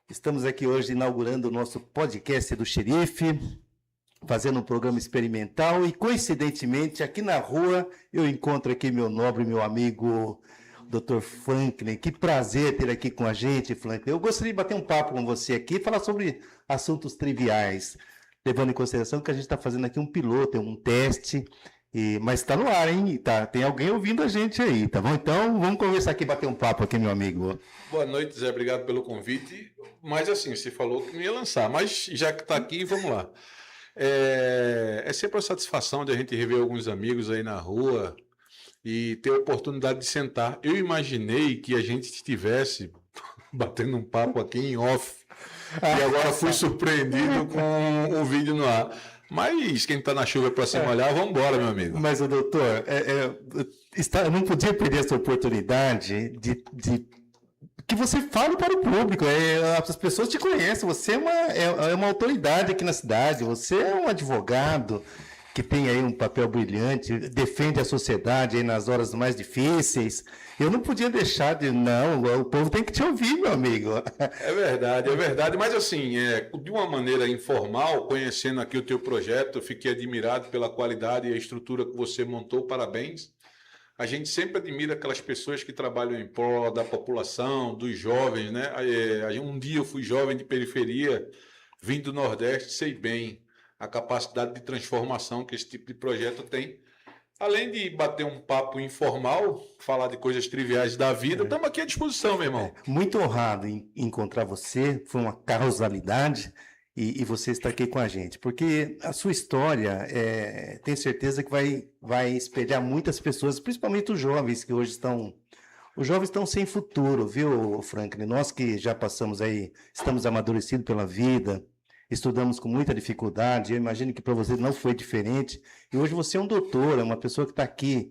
Estamos aqui hoje inaugurando o nosso podcast do Xerife, fazendo um programa experimental e, coincidentemente, aqui na rua eu encontro aqui meu nobre, meu amigo, Dr. Franklin. Que prazer ter aqui com a gente, Franklin. Eu gostaria de bater um papo com você aqui e falar sobre assuntos triviais, levando em consideração que a gente está fazendo aqui um piloto, um teste, mas está no ar, hein? Tem alguém ouvindo a gente aí, tá bom? Então, vamos conversar aqui, bater um papo aqui, meu amigo. Boa noite, Zé. Obrigado pelo convite. Mas assim, você falou que não ia lançar, mas já que está aqui, vamos lá. É sempre uma satisfação de a gente rever alguns amigos aí na rua e ter a oportunidade de sentar. Eu imaginei que a gente estivesse batendo um papo aqui em off e agora fui surpreendido com o vídeo no ar. Mas quem está na chuva para se molhar, vamos embora, meu amigo. Mas, doutor, eu não podia perder essa oportunidade de que você fale para o público. As pessoas te conhecem, você é uma autoridade aqui na cidade, você é um advogado que tem aí um papel brilhante, defende a sociedade aí nas horas mais difíceis. Eu não podia deixar de... Não, o povo tem que te ouvir, meu amigo. É verdade. Mas assim, de uma maneira informal, conhecendo aqui o teu projeto, eu fiquei admirado pela qualidade e a estrutura que você montou, parabéns. A gente sempre admira aquelas pessoas que trabalham em prol da população, dos jovens, né? Um dia eu fui jovem de periferia, vim do Nordeste, sei bem a capacidade de transformação que esse tipo de projeto tem. Além de bater um papo informal, falar de coisas triviais da vida, estamos aqui à disposição, meu irmão. Muito honrado em encontrar você, foi uma causalidade e você está aqui com a gente, porque a sua história, tenho certeza que vai espelhar muitas pessoas, principalmente os jovens que hoje estão... Os jovens estão sem futuro, viu, Franklin? Nós que já passamos aí, estamos amadurecidos pela vida, estudamos com muita dificuldade, eu imagino que para você não foi diferente, e hoje você é um doutor, é uma pessoa que está aqui,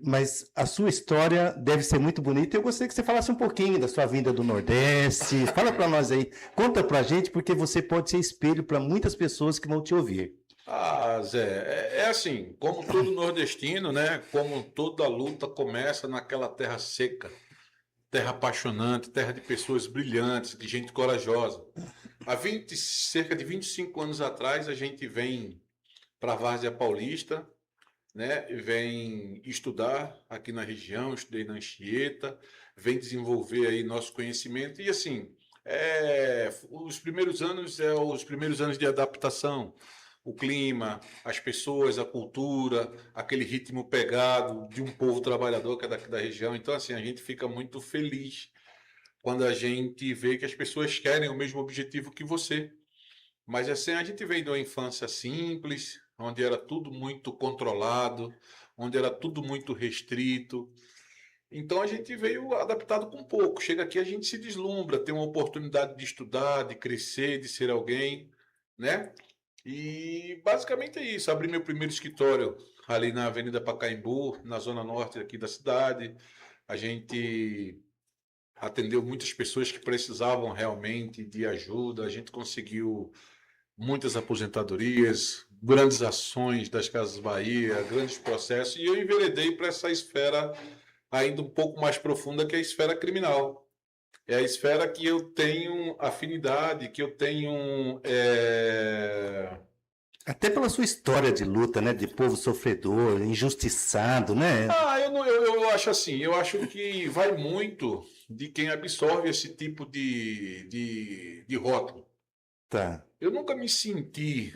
mas a sua história deve ser muito bonita. Eu gostaria que você falasse um pouquinho da sua vinda do Nordeste, fala para nós aí, conta para a gente, porque você pode ser espelho para muitas pessoas que vão te ouvir. Ah, Zé, é assim, como todo nordestino, né? Como toda luta começa naquela terra seca, terra apaixonante, terra de pessoas brilhantes, de gente corajosa. Cerca de 25 anos atrás, a gente vem para a Várzea Paulista, né? Vem estudar aqui na região, estudei na Anchieta, vem desenvolver aí nosso conhecimento. E assim, os primeiros anos os primeiros anos de adaptação. O clima, as pessoas, a cultura, aquele ritmo pegado de um povo trabalhador que é daqui da região. Então, assim, a gente fica muito feliz quando a gente vê que as pessoas querem o mesmo objetivo que você. Mas assim, a gente vem de uma infância simples, onde era tudo muito controlado, onde era tudo muito restrito. Então a gente veio adaptado com pouco. Chega aqui, a gente se deslumbra, tem uma oportunidade de estudar, de crescer, de ser alguém, né? E basicamente é isso. Abri meu primeiro escritório ali na Avenida Pacaembu, na zona norte aqui da cidade. A gente atendeu muitas pessoas que precisavam realmente de ajuda. A gente conseguiu muitas aposentadorias, grandes ações das Casas Bahia, grandes processos. E eu enveredei para essa esfera ainda um pouco mais profunda, que é a esfera criminal. É a esfera que eu tenho afinidade, que eu tenho... Até pela sua história de luta, né? De povo sofredor, injustiçado, né? Eu acho assim, eu acho que vai muito de quem absorve esse tipo de rótulo. Tá. Eu nunca me senti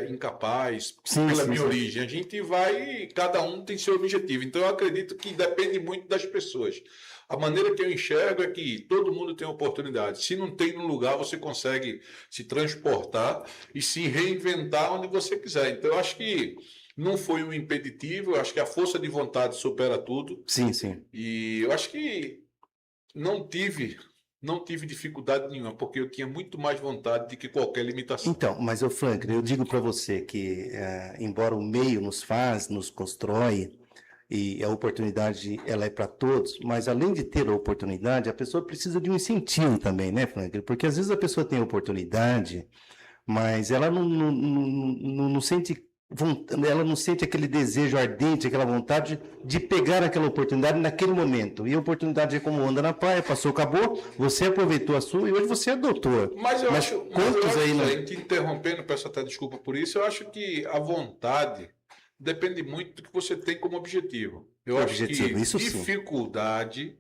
incapaz Sim, pela sim, minha sim. origem. A gente vai, cada um tem seu objetivo. Então eu acredito que depende muito das pessoas. A maneira que eu enxergo é que todo mundo tem oportunidade. Se não tem no lugar, você consegue se transportar e se reinventar onde você quiser. Então eu acho que não foi um impeditivo, eu acho que a força de vontade supera tudo. Sim, sim. E eu acho que não tive dificuldade nenhuma, porque eu tinha muito mais vontade do que qualquer limitação. Então, mas eu, Franklin, eu digo para você que, embora o meio nos faz, nos constrói, e a oportunidade ela é para todos, mas além de ter a oportunidade, a pessoa precisa de um incentivo também, né, Franklin? Porque às vezes a pessoa tem oportunidade, mas ela não sente ela não sente aquele desejo ardente, aquela vontade de pegar aquela oportunidade naquele momento. E a oportunidade é como onda na praia, passou, acabou, você aproveitou a sua e hoje você é doutor. Mas eu acho, quantos aí, te interrompendo, peço até desculpa por isso, eu acho que a vontade depende muito do que você tem como objetivo. Eu acho que isso sim. dificuldade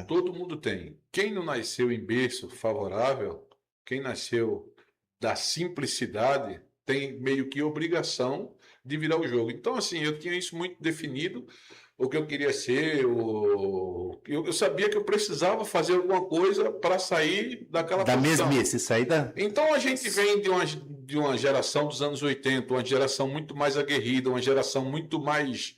todo mundo tem. Quem não nasceu em berço favorável, quem nasceu da simplicidade, tem meio que obrigação de virar o jogo. Então, assim, eu tinha isso muito definido, o que eu queria ser, eu sabia que eu precisava fazer alguma coisa para sair daquela posição. Mesmice, sair da... Então, a gente vem de uma geração dos anos 80, uma geração muito mais aguerrida, uma geração muito mais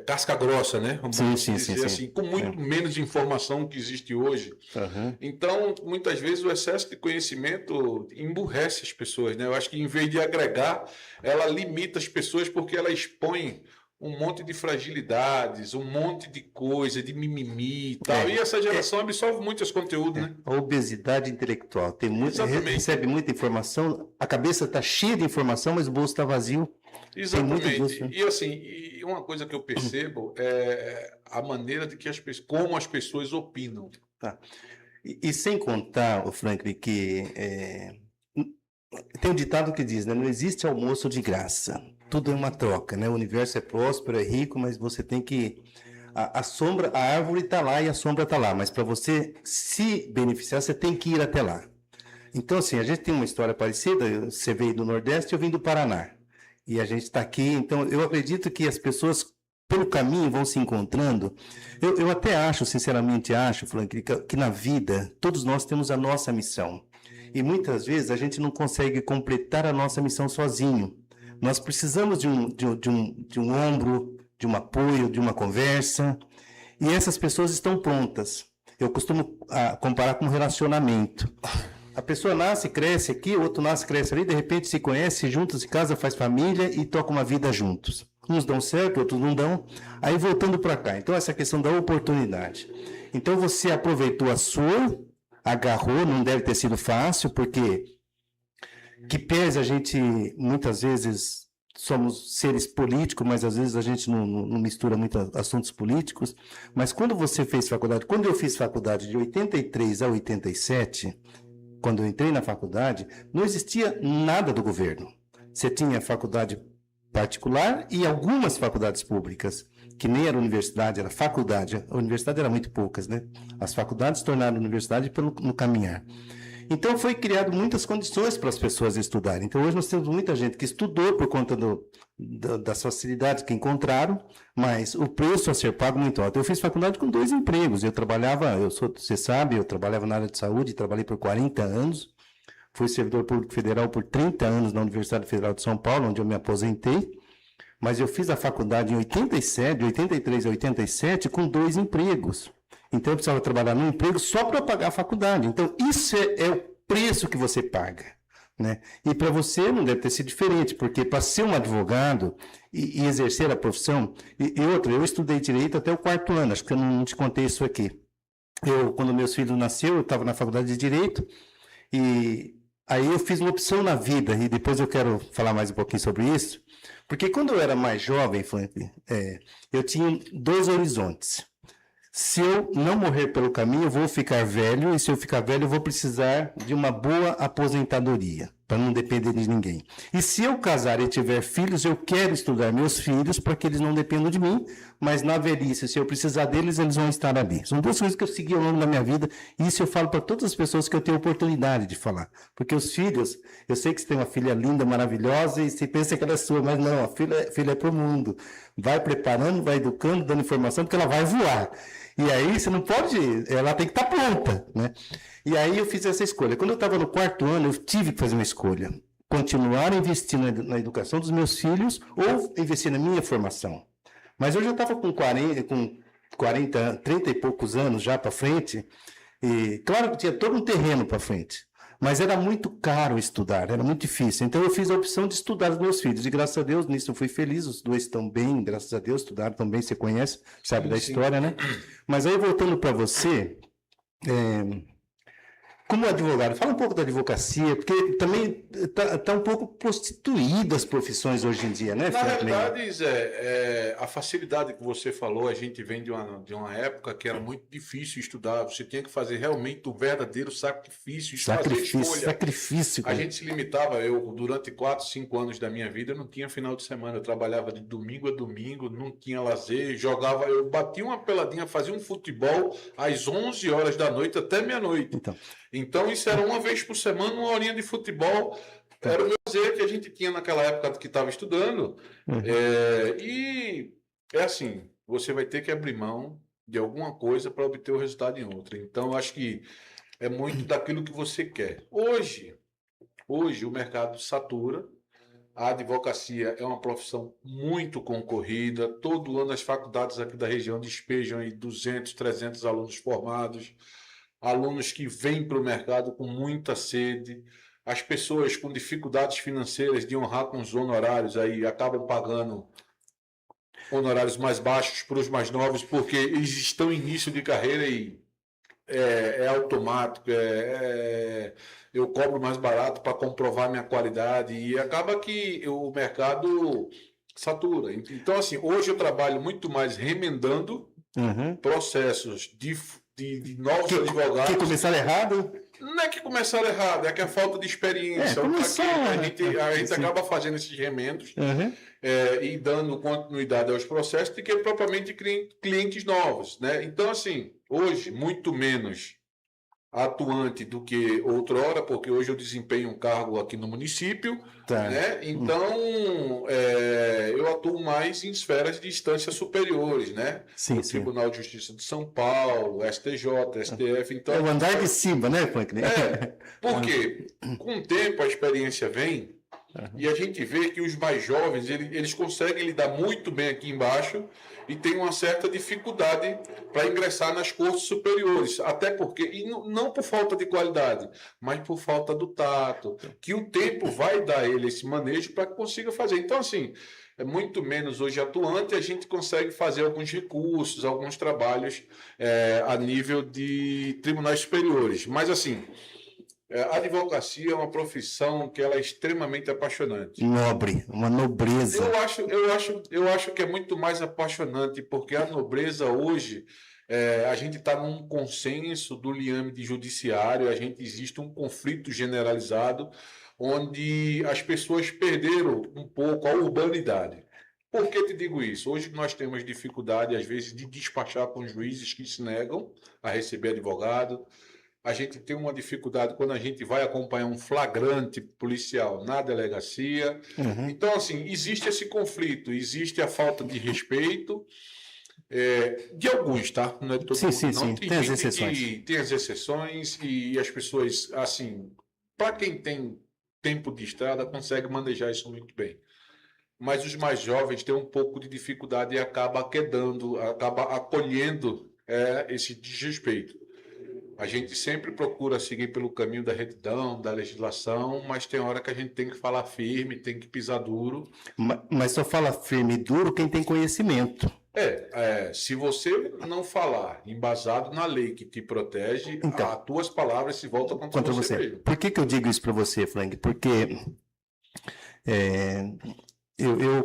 casca grossa, né? Sim. Assim, com muito menos informação que existe hoje. Uhum. Então, muitas vezes o excesso de conhecimento emburrece as pessoas, né? Eu acho que em vez de agregar, ela limita as pessoas porque ela expõe um monte de fragilidades, um monte de coisa, de mimimi e tal. E essa geração absorve muito esse conteúdo, né? A obesidade intelectual. Tem recebe muita informação, a cabeça está cheia de informação, mas o bolso está vazio. Exatamente. E assim, uma coisa que eu percebo é a maneira de que como as pessoas opinam. Tá. E sem contar, Franklin, que tem um ditado que diz, né? Não existe almoço de graça. Tudo é uma troca, né? O universo é próspero, é rico, mas você tem que... a árvore está lá e a sombra está lá, mas para você se beneficiar, você tem que ir até lá. Então, assim, a gente tem uma história parecida, você veio do Nordeste, eu vim do Paraná. E a gente está aqui, então eu acredito que as pessoas, pelo caminho, vão se encontrando. Eu até acho, sinceramente acho, Frank, que na vida, todos nós temos a nossa missão. E muitas vezes a gente não consegue completar a nossa missão sozinho. Nós precisamos de um ombro, de um apoio, de uma conversa. E essas pessoas estão prontas. Eu costumo comparar com um relacionamento. A pessoa nasce, cresce aqui, o outro nasce, cresce ali, de repente se conhece, juntos, se casa, faz família e toca uma vida juntos. Uns dão certo, outros não dão. Aí voltando para cá. Então, essa questão da oportunidade. Então, você aproveitou a sua, agarrou, não deve ter sido fácil, porque que pese a gente, muitas vezes, somos seres políticos, mas às vezes a gente não mistura muito assuntos políticos. Mas quando você fez faculdade, quando eu fiz faculdade de 83 a 87... Quando eu entrei na faculdade, não existia nada do governo. Você tinha faculdade particular e algumas faculdades públicas, que nem era universidade, era faculdade. A universidade era muito poucas, né? As faculdades se tornaram universidade no caminhar. Então, foi criado muitas condições para as pessoas estudarem. Então, hoje nós temos muita gente que estudou por conta das facilidades que encontraram, mas o preço a ser pago muito alto. Eu fiz faculdade com 2 empregos. Você sabe, eu trabalhava na área de saúde, trabalhei por 40 anos. Fui servidor público federal por 30 anos na Universidade Federal de São Paulo, onde eu me aposentei. Mas eu fiz a faculdade em 87, de 83 a 87, com 2 empregos. Então, eu precisava trabalhar num emprego só para pagar a faculdade. Então, isso é o preço que você paga, né? E para você não deve ter sido diferente, porque para ser um advogado e exercer a profissão... eu estudei Direito até o 4º ano, acho que eu não te contei isso aqui. Quando meus filhos nasceram, eu estava na faculdade de Direito, e aí eu fiz uma opção na vida, e depois eu quero falar mais um pouquinho sobre isso, porque quando eu era mais jovem, Franklin, eu tinha 2 horizontes. Se eu não morrer pelo caminho, eu vou ficar velho, e se eu ficar velho, eu vou precisar de uma boa aposentadoria, para não depender de ninguém. E se eu casar e tiver filhos, eu quero estudar meus filhos para que eles não dependam de mim, mas na velhice, se eu precisar deles, eles vão estar ali. São 2 coisas que eu segui ao longo da minha vida, e isso eu falo para todas as pessoas que eu tenho oportunidade de falar. Porque os filhos, eu sei que você tem uma filha linda, maravilhosa, e você pensa que ela é sua, mas não, a filha é para o mundo. Vai preparando, vai educando, dando informação, porque ela vai voar. E aí você não pode, ela tem que estar pronta, né? E aí eu fiz essa escolha. Quando eu estava no 4º ano, eu tive que fazer uma escolha. Continuar investindo na educação dos meus filhos ou investir na minha formação. Mas eu já estava com 40, 30 e poucos anos já para frente, e claro que tinha todo um terreno para frente. Mas era muito caro estudar, era muito difícil. Então eu fiz a opção de estudar os meus filhos. E graças a Deus, nisso eu fui feliz. Os 2 estão bem, graças a Deus, estudaram também, você conhece, sabe da história, né? Mas aí voltando para você, como advogado, fala um pouco da advocacia, porque também tá um pouco prostituída as profissões hoje em dia, né, Na Franklin? realidade, Zé, a facilidade que você falou, a gente vem de uma época que era muito difícil estudar, você tinha que fazer realmente um verdadeiro sacrifício, fazer escolha. Sacrifício, A cara. gente se limitava, eu durante 4, 5 anos da minha vida, eu não tinha final de semana, eu trabalhava de domingo a domingo, não tinha lazer, jogava, eu batia uma peladinha, fazia um futebol às 11 horas da noite até meia-noite. Então isso era uma vez por semana, uma horinha de futebol, era o meu lazer que a gente tinha naquela época que estava estudando. E é assim, você vai ter que abrir mão de alguma coisa para obter o resultado em outra. Então eu acho que é muito daquilo que você quer. Hoje o mercado satura, a advocacia é uma profissão muito concorrida, todo ano as faculdades aqui da região despejam aí 200, 300 alunos formados, alunos que vêm para o mercado com muita sede, as pessoas com dificuldades financeiras de honrar com os honorários aí acabam pagando honorários mais baixos para os mais novos, porque eles estão em início de carreira e é automático, eu cobro mais barato para comprovar minha qualidade e acaba que o mercado satura. Então, assim, hoje eu trabalho muito mais remendando processos de novos advogados. Que começaram errado? Não é que começaram errado, é que a falta de experiência. A gente acaba fazendo esses remendos e dando continuidade aos processos do que propriamente clientes novos, né? Então, assim, hoje, muito menos atuante do que outrora, porque hoje eu desempenho um cargo aqui no município, né? Então, eu atuo mais em esferas de instâncias superiores, né? O Tribunal de Justiça de São Paulo, STJ, STF. Então, é o andar de cima, né, Franklin? Porque com o tempo a experiência vem e a gente vê que os mais jovens, eles conseguem lidar muito bem aqui embaixo e tem uma certa dificuldade para ingressar nas cortes superiores, até porque, e não por falta de qualidade, mas por falta do tato, que o tempo vai dar a ele esse manejo para que consiga fazer. Então, assim, é muito menos hoje atuante, a gente consegue fazer alguns recursos, alguns trabalhos a nível de tribunais superiores. Mas, assim, a advocacia é uma profissão que ela é extremamente apaixonante. Nobre, uma nobreza. Eu acho que é muito mais apaixonante, porque a nobreza hoje, a gente está num consenso do liame de judiciário, existe um conflito generalizado, onde as pessoas perderam um pouco a urbanidade. Por que te digo isso? Hoje nós temos dificuldade, às vezes, de despachar com juízes que se negam a receber advogado. A gente tem uma dificuldade quando a gente vai acompanhar um flagrante policial na delegacia. Então, assim, existe esse conflito, existe a falta de respeito de alguns, tá? Não é todo mundo, não. Sim. Tem as exceções. Tem as exceções e as pessoas, assim, para quem tem tempo de estrada, consegue manejar isso muito bem. Mas os mais jovens têm um pouco de dificuldade e acaba acolhendo esse desrespeito. A gente sempre procura seguir pelo caminho da retidão, da legislação, mas tem hora que a gente tem que falar firme, tem que pisar duro. Mas só fala firme e duro quem tem conhecimento. Se você não falar embasado na lei que te protege, então, as tuas palavras se voltam contra você mesmo. Por que eu digo isso para você, Frank? Porque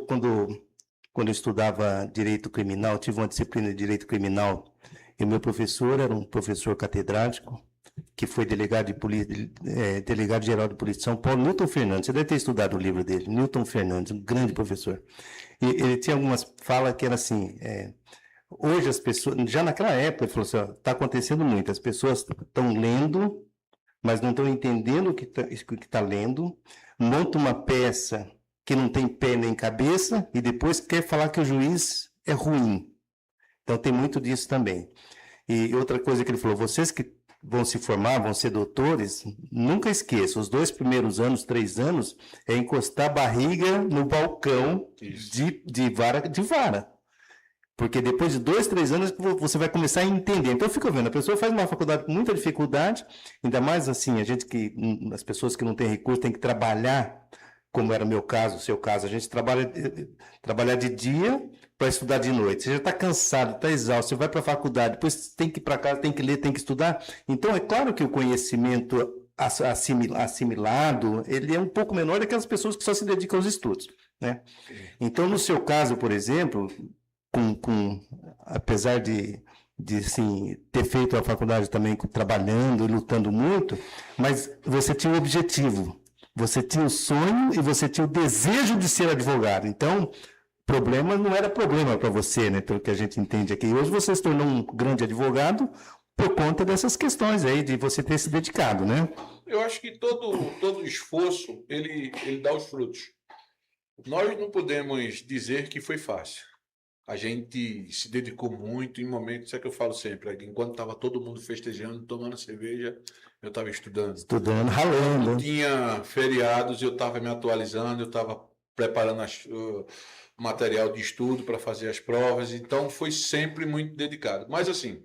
quando eu estudava Direito Criminal, tive uma disciplina de Direito Criminal. E o meu professor era um professor catedrático, que foi delegado-geral de Polícia de São Paulo, Newton Fernandes. Você deve ter estudado o livro dele, Newton Fernandes, um grande professor. E ele tinha algumas falas que eram assim, hoje as pessoas, já naquela época, ele falou assim, está acontecendo muito, as pessoas estão lendo, mas não estão entendendo o que está lendo, monta uma peça que não tem pé nem cabeça, e depois quer falar que o juiz é ruim. Então, tem muito disso também. E outra coisa que ele falou, vocês que vão se formar, vão ser doutores, nunca esqueça, os 2 primeiros anos, 3 anos, é encostar a barriga no balcão de vara. Porque depois de 2, 3 anos, você vai começar a entender. Então, fica vendo, a pessoa faz uma faculdade com muita dificuldade, ainda mais assim, as pessoas que não têm recurso têm que trabalhar, como era o meu caso, o seu caso, a gente trabalhar de dia para estudar de noite. Você já está cansado, está exausto, você vai para a faculdade, depois tem que ir para casa, tem que ler, tem que estudar. Então, é claro que o conhecimento assimilado, ele é um pouco menor daquelas pessoas que só se dedicam aos estudos, né? Então, no seu caso, por exemplo, apesar de sim, ter feito a faculdade também trabalhando e lutando muito, mas você tinha um objetivo, você tinha o sonho e você tinha o desejo de ser advogado. Então, problema não era problema para você, né? Pelo que a gente entende aqui. Hoje você se tornou um grande advogado por conta dessas questões aí, de você ter se dedicado, né? Eu acho que todo esforço, ele dá os frutos. Nós não podemos dizer que foi fácil. A gente se dedicou muito em momentos, isso é que eu falo sempre, enquanto estava todo mundo festejando, tomando cerveja, eu estava estudando. Estudando, ralando. Quando tinha feriados, eu estava me atualizando, eu estava preparando material de estudo para fazer as provas, então foi sempre muito dedicado. Mas assim,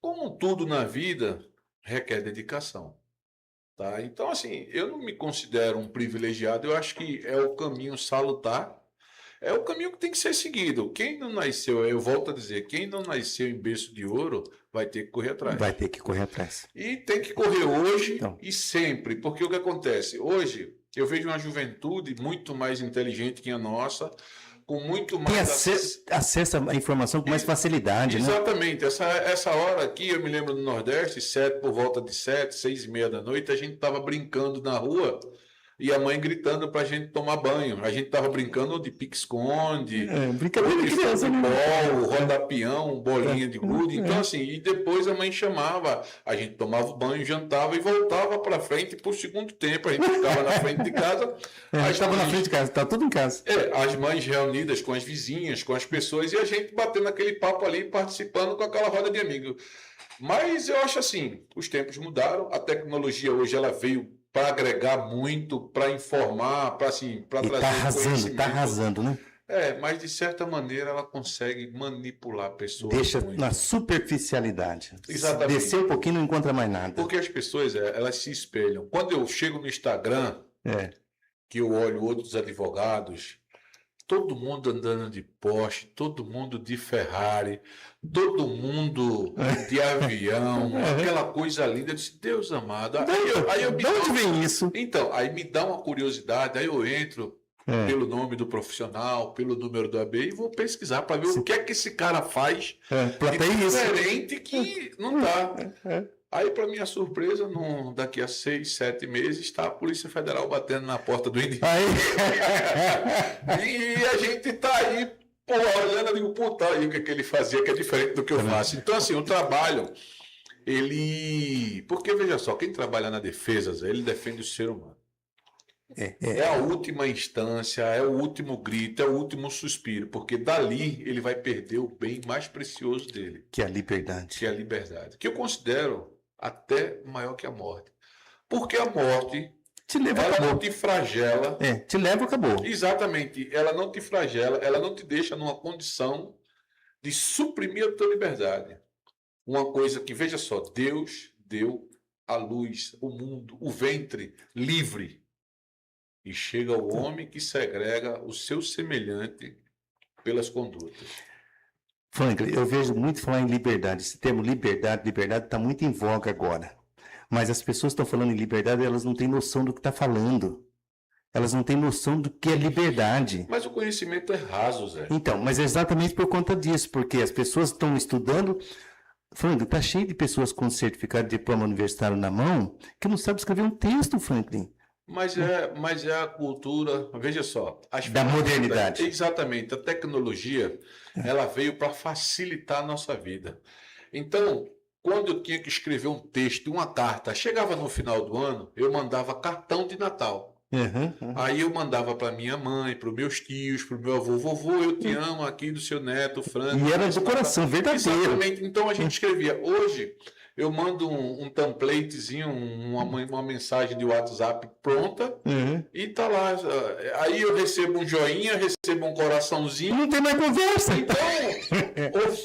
como tudo na vida, requer dedicação. Tá? Então, assim, eu não me considero um privilegiado, eu acho que é o caminho salutar, é o caminho que tem que ser seguido. Quem não nasceu, eu volto a dizer, quem não nasceu em berço de ouro vai ter que correr atrás. Vai ter que correr atrás. E tem que correr hoje e sempre, porque o que acontece? Hoje, eu vejo uma juventude muito mais inteligente que a nossa, com muito mais acesso à informação com mais facilidade, exatamente. Né? Essa hora aqui, eu me lembro no Nordeste, por volta de 7, 6h30 da noite, a gente estava brincando na rua e a mãe gritando para a gente tomar banho. A gente estava brincando de pique-esconde, brincadeira de criança, futebol, roda-peão, bolinha de gude. Então, assim, e depois a mãe chamava, a gente tomava banho, jantava e voltava para frente por segundo tempo. A gente ficava na frente de casa. Estava na frente de casa, estava tudo em casa. As mães reunidas com as vizinhas, com as pessoas, e a gente batendo aquele papo ali, participando com aquela roda de amigos. Mas eu acho assim, os tempos mudaram, a tecnologia hoje ela veio para agregar muito, para informar, para trazer conhecimento. Está arrasando, né? Mas de certa maneira ela consegue manipular pessoas. Deixa muito. Na superficialidade. Exatamente. Descer um pouquinho não encontra mais nada. Porque as pessoas, elas se espelham. Quando eu chego no Instagram, que eu olho outros advogados, todo mundo andando de Porsche, todo mundo de Ferrari, todo mundo de avião, aquela coisa linda. Eu disse, Deus amado. De onde vem isso? Então, aí me dá uma curiosidade, aí eu entro pelo nome do profissional, pelo número do AB e vou pesquisar para ver o que é que esse cara faz diferente que não dá. Aí, para minha surpresa, daqui a 6, 7 meses, está a Polícia Federal batendo na porta do indivíduo. E a gente está aí, olhando, eu digo, puta, aí o que ele fazia que é diferente do que eu faço. Então, assim, o trabalho, porque, veja só, quem trabalha na defesa, ele defende o ser humano. É a última instância, é o último grito, é o último suspiro, porque dali ele vai perder o bem mais precioso dele. Que é a liberdade. Que é a liberdade. Que eu considero até maior que a morte. Porque a morte, ela não te flagela. Te leva, acabou. Exatamente. Ela não te flagela, ela não te deixa numa condição de suprimir a tua liberdade. Uma coisa que, veja só, Deus deu a luz, o mundo, o ventre livre. E chega o homem que segrega o seu semelhante pelas condutas. Franklin, eu vejo muito falar em liberdade. Esse termo liberdade está muito em voga agora. Mas as pessoas estão falando em liberdade, elas não têm noção do que está falando. Elas não têm noção do que é liberdade. Mas o conhecimento é raso, Zé. Então, mas é exatamente por conta disso, porque as pessoas estão estudando. Franklin, está cheio de pessoas com certificado de diploma universitário na mão que não sabem escrever um texto, Franklin. Mas é a cultura, veja só. Da modernidade. Exatamente. A tecnologia, ela veio para facilitar a nossa vida. Então, quando eu tinha que escrever um texto, uma carta, chegava no final do ano, eu mandava cartão de Natal. Aí eu mandava para minha mãe, para os meus tios, para o meu avô. Vovô, eu te amo aqui do seu neto, Franco. E era do coração, verdadeiro. Exatamente. Então a gente escrevia. Hoje, eu mando um templatezinho, uma mensagem de WhatsApp pronta e tá lá. Aí eu recebo um joinha, recebo um coraçãozinho. Não tem mais conversa. Então,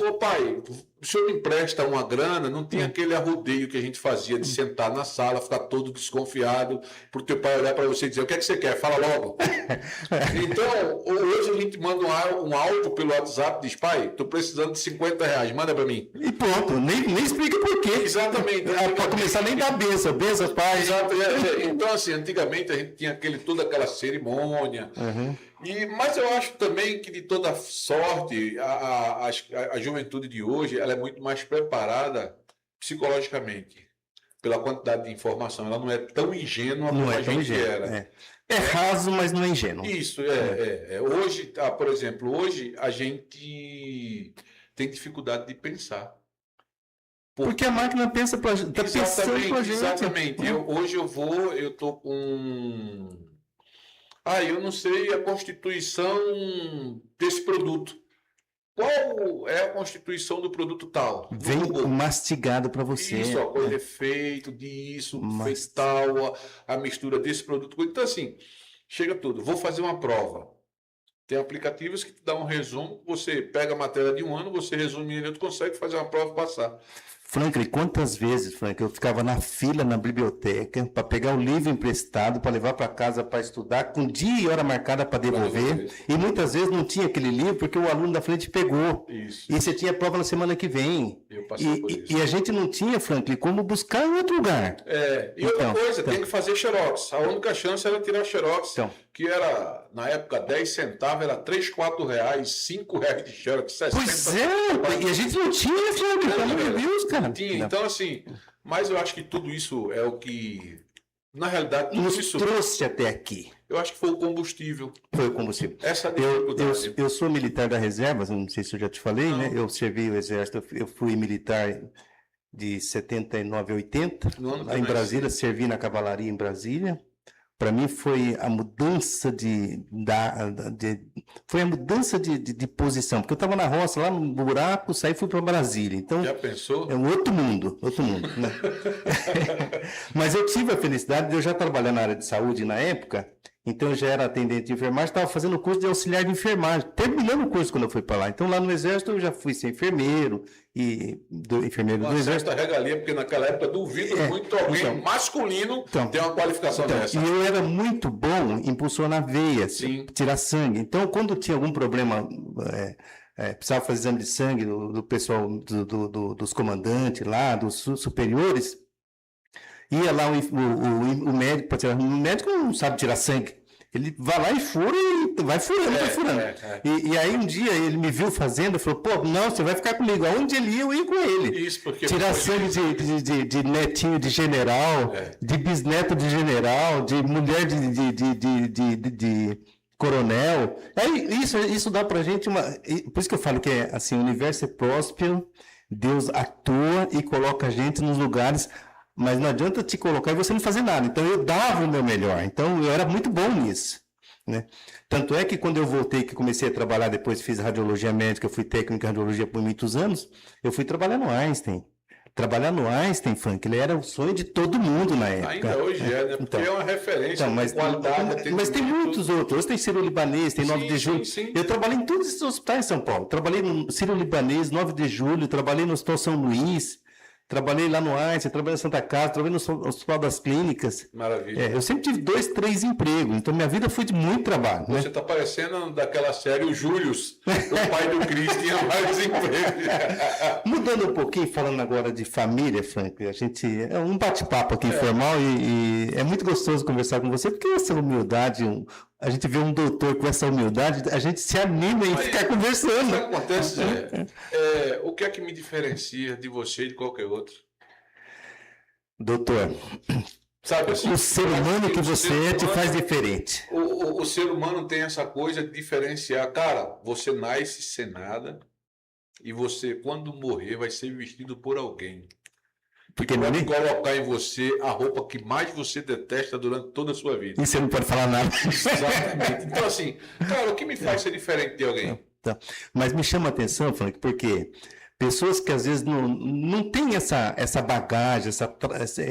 Ô pai, o senhor me empresta uma grana, não tem aquele arrodeio que a gente fazia de sentar na sala, ficar todo desconfiado, pro teu pai olhar para você e dizer, o que é que você quer? Fala logo. Então, hoje a gente manda um áudio pelo WhatsApp, diz, pai, tô precisando de R$50, manda para mim. E pronto, nem explica por quê. Exatamente. Para começar, nem dá benção, pai. Exato. Então, assim, antigamente a gente tinha toda aquela cerimônia. Mas eu acho também que, de toda sorte, a juventude de hoje ela é muito mais preparada psicologicamente pela quantidade de informação. Ela não é tão ingênua como a gente era. É raso, mas não é ingênuo. Isso, Hoje, por exemplo, hoje a gente tem dificuldade de pensar. Porque a máquina pensa para a gente. Está pensando para a gente. Exatamente. Hoje eu estou com... eu não sei a constituição desse produto. Qual é a constituição do produto tal? Vem mastigado para você. Isso, o efeito disso, fez tal, a mistura desse produto. Então, assim, chega tudo. Vou fazer uma prova. Tem aplicativos que te dão um resumo. Você pega a matéria de um ano, você resume em tu consegue fazer uma prova e passar. Franklin, quantas vezes, Franklin, eu ficava na fila na biblioteca para pegar o livro emprestado, para levar para casa para estudar, com dia e hora marcada para devolver, e muitas vezes não tinha aquele livro porque o aluno da frente pegou. Isso. E você tinha prova na semana que vem. Eu passei por isso. E a gente não tinha, Franklin, como buscar em outro lugar. E outra coisa, tem que fazer xerox. A única chance era tirar xerox, que era, na época, 10 centavos, era 3, 4 reais, 5 reais de xerox, 60. Pois é, e a gente não tinha, Franklin, pelo amor de Deus, cara. Tinha. Então, assim, mas eu acho que tudo isso é o que, na realidade, tudo nos isso trouxe até aqui. Eu acho que foi o combustível. Foi o combustível. Essa dificuldade. Eu sou militar da reserva, não sei se eu já te falei, né? Eu servi o exército, eu fui militar de 79 a 80, lá em Brasília, servi na cavalaria em Brasília. Para mim foi a mudança foi a mudança de posição, porque eu estava na roça, lá no buraco, saí e fui para Brasília. Então, já pensou? É um outro mundo, né? Mas eu tive a felicidade de eu já trabalhar na área de saúde na época, então eu já era atendente de enfermagem, estava fazendo o curso de auxiliar de enfermagem, terminando o curso quando eu fui para lá. Então lá no Exército eu já fui ser enfermeiro, enfermeiro do Exército. Uma certa regalia, porque naquela época duvido muito alguém masculino ter uma qualificação dessa. E eu era muito bom em impulsionar veias, tirar sangue. Então quando tinha algum problema... precisava fazer exame de sangue do pessoal, dos comandantes lá, dos superiores, ia lá o médico para tirar. O médico não sabe tirar sangue. Ele vai lá e fura e vai furando, vai furando. E aí um dia ele me viu fazendo e falou, pô, não, você vai ficar comigo. Aonde ele ia, eu ia com ele. Isso, porque tirar sangue de netinho de general, de bisneto de general, de mulher de coronel. Aí, isso dá pra gente uma... Por isso que eu falo que assim, o universo é próspero, Deus atua e coloca a gente nos lugares, mas não adianta te colocar e você não fazer nada. Então eu dava o meu melhor. Então eu era muito bom nisso, né? Tanto é que quando eu voltei, que comecei a trabalhar, depois fiz radiologia médica, fui técnico em radiologia por muitos anos, eu fui trabalhar no Einstein. Trabalhar no Einstein, Frank, ele era o sonho de todo mundo na época. Ainda hoje né? Porque é uma referência de qualidade. Mas tem muitos outros. Hoje tem Sírio-Libanês, tem 9 de julho. Sim. Eu trabalhei em todos esses hospitais em São Paulo. Trabalhei no Sírio-Libanês, 9 de julho, trabalhei no Hospital São Luís, trabalhei lá no Einstein, trabalhei na Santa Casa, trabalhei no Hospital das Clínicas. Maravilha. Eu sempre tive 2, 3 empregos, então minha vida foi de muito trabalho. Você está parecendo daquela série O Július, o pai do Cris, tinha vários empregos. Mudando um pouquinho, falando agora de família, Frank, a gente é um bate-papo aqui informal e é muito gostoso conversar com você, porque essa humildade, a gente vê um doutor com essa humildade, a gente se anima em ficar conversando. O que acontece o que é que me diferencia de você e de qualquer outro? Doutor, sabe assim, o ser humano que você é te faz diferente. O ser humano tem essa coisa de diferenciar. Cara, você nasce sem nada e você, quando morrer, vai ser vestido por alguém. Porque vai colocar em você a roupa que mais você detesta durante toda a sua vida. E você não pode falar nada. Exatamente. Então, assim, cara, o que me faz ser diferente de alguém? Mas me chama a atenção, Frank, porque pessoas que às vezes não têm essa bagagem,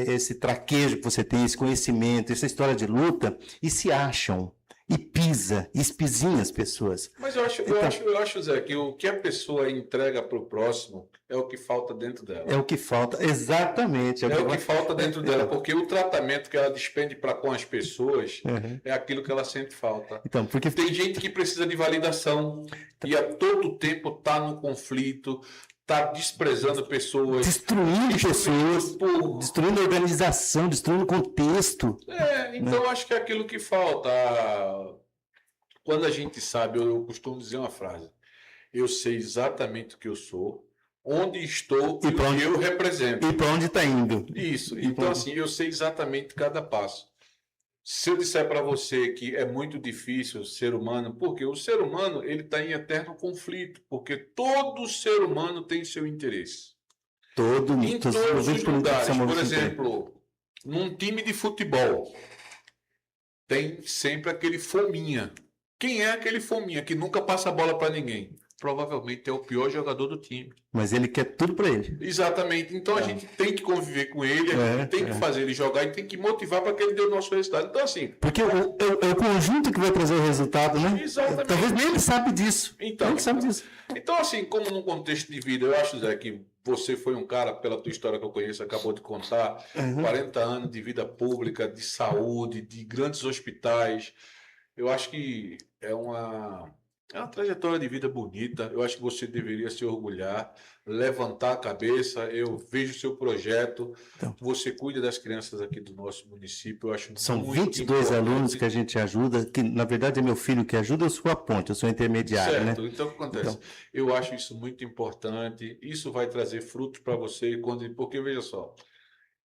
esse traquejo que você tem, esse conhecimento, essa história de luta, e se acham, e espizinha as pessoas. Mas eu acho, Zé, que o que a pessoa entrega para o próximo é o que falta dentro dela. É o que falta, exatamente. É o que falta dentro dela, porque o tratamento que ela despende para com as pessoas é aquilo que ela sente falta. Então, porque Tem gente que precisa de validação e a todo tempo está no conflito, está desprezando pessoas, destruindo pessoas, destruindo a organização, destruindo o contexto. Então acho que é aquilo que falta. Quando a gente sabe, eu costumo dizer uma frase: eu sei exatamente o que eu sou, onde estou e o que eu represento. E para onde está indo. Isso. Então, assim, eu sei exatamente cada passo. Se eu disser para você que é muito difícil ser humano, porque o ser humano ele está em eterno conflito, porque todo ser humano tem seu interesse. Em todos os lugares. Por exemplo, num time de futebol, tem sempre aquele fominha. Quem é aquele fominha que nunca passa a bola para ninguém? Provavelmente é o pior jogador do time. Mas ele quer tudo para ele. Exatamente. Então a gente tem que conviver com ele, a gente tem que fazer ele jogar e tem que motivar para que ele dê o nosso resultado. Então, assim. Porque é o conjunto que vai trazer o resultado, né? Exatamente. Talvez nem ele sabe disso. Então, assim, como num contexto de vida, eu acho, Zé, que você foi um cara, pela tua história que eu conheço, acabou de contar, 40 anos de vida pública, de saúde, de grandes hospitais. Eu acho que é uma trajetória de vida bonita. Eu acho que você deveria se orgulhar, levantar a cabeça. Eu vejo o seu projeto. Então, você cuida das crianças aqui do nosso município. Eu acho são 22 alunos que a gente ajuda, que na verdade é meu filho que ajuda, eu sou a ponte, eu sou intermediário. Certo. Né? Então, o que acontece? Eu acho isso muito importante. Isso vai trazer frutos para você, porque veja só,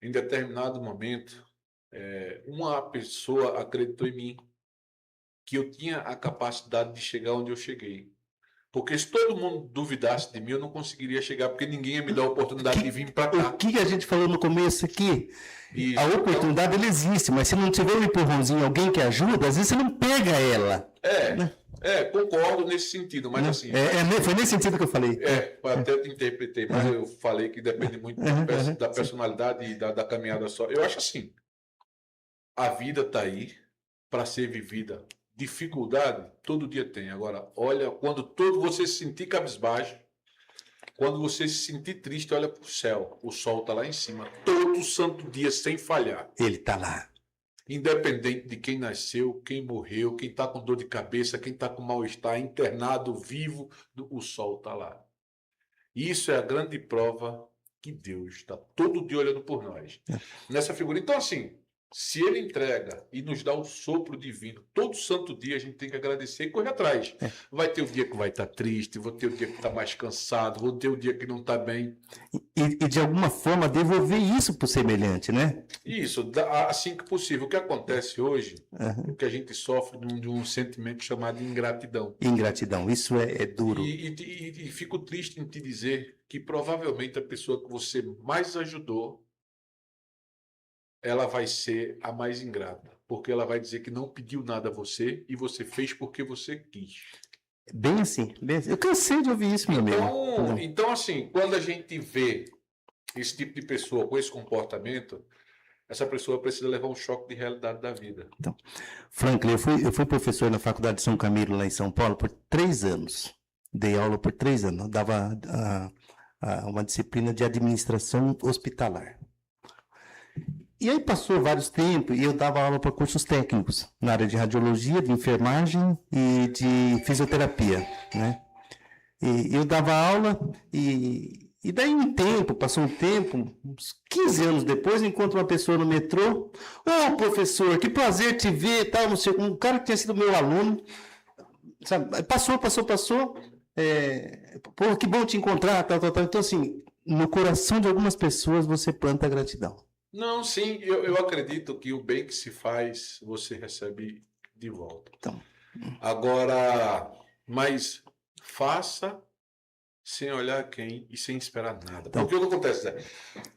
em determinado momento, uma pessoa acreditou em mim, que eu tinha a capacidade de chegar onde eu cheguei. Porque se todo mundo duvidasse de mim, eu não conseguiria chegar, porque ninguém ia me dar a oportunidade de vir para cá. O que a gente falou no começo aqui? Isso, a oportunidade ela existe, mas se não tiver um empurrãozinho, alguém que ajuda, às vezes você não pega ela. Concordo nesse sentido, mas assim... Foi nesse sentido que eu falei. Até te interpretei, mas eu falei que depende muito da personalidade e da caminhada só. Eu acho assim, a vida está aí para ser vivida. Dificuldade, todo dia tem. Agora, olha, quando você se sentir cabisbaixo, quando você se sentir triste, olha para o céu. O sol está lá em cima, todo santo dia, sem falhar. Ele está lá. Independente de quem nasceu, quem morreu, quem está com dor de cabeça, quem está com mal-estar, internado, vivo, o sol está lá. Isso é a grande prova que Deus está todo dia olhando por nós. Nessa figura. Então, assim, se ele entrega e nos dá o sopro divino, todo santo dia a gente tem que agradecer e correr atrás. Vai ter o dia que vai estar triste, vou ter o dia que está mais cansado, vou ter o dia que não está bem. E de alguma forma devolver isso para o semelhante, né? Isso, assim que possível. O que acontece hoje é que a gente sofre de um sentimento chamado ingratidão. Ingratidão, isso é duro. E fico triste em te dizer que provavelmente a pessoa que você mais ajudou, ela vai ser a mais ingrata, porque ela vai dizer que não pediu nada a você e você fez porque você quis. Bem assim, bem assim. Eu cansei de ouvir isso, meu amigo. Então, assim, quando a gente vê esse tipo de pessoa com esse comportamento, essa pessoa precisa levar um choque de realidade da vida. Então, Franklin, eu fui professor na Faculdade de São Camilo, lá em São Paulo, por 3 anos. Dei aula por 3 anos. Eu dava uma disciplina de administração hospitalar. E aí passou vários tempos e eu dava aula para cursos técnicos, na área de radiologia, de enfermagem e de fisioterapia, né? E eu dava aula e daí passou um tempo, uns 15 anos depois, eu encontro uma pessoa no metrô. Ô, professor, que prazer te ver, tal, não sei, um cara que tinha sido meu aluno, sabe? Passou. Pô, que bom te encontrar, tal. Então, assim, no coração de algumas pessoas você planta a gratidão. Não, sim, eu acredito que o bem que se faz, você recebe de volta. Então. Agora, mas faça sem olhar quem e sem esperar nada. Então, porque o que acontece, Zé?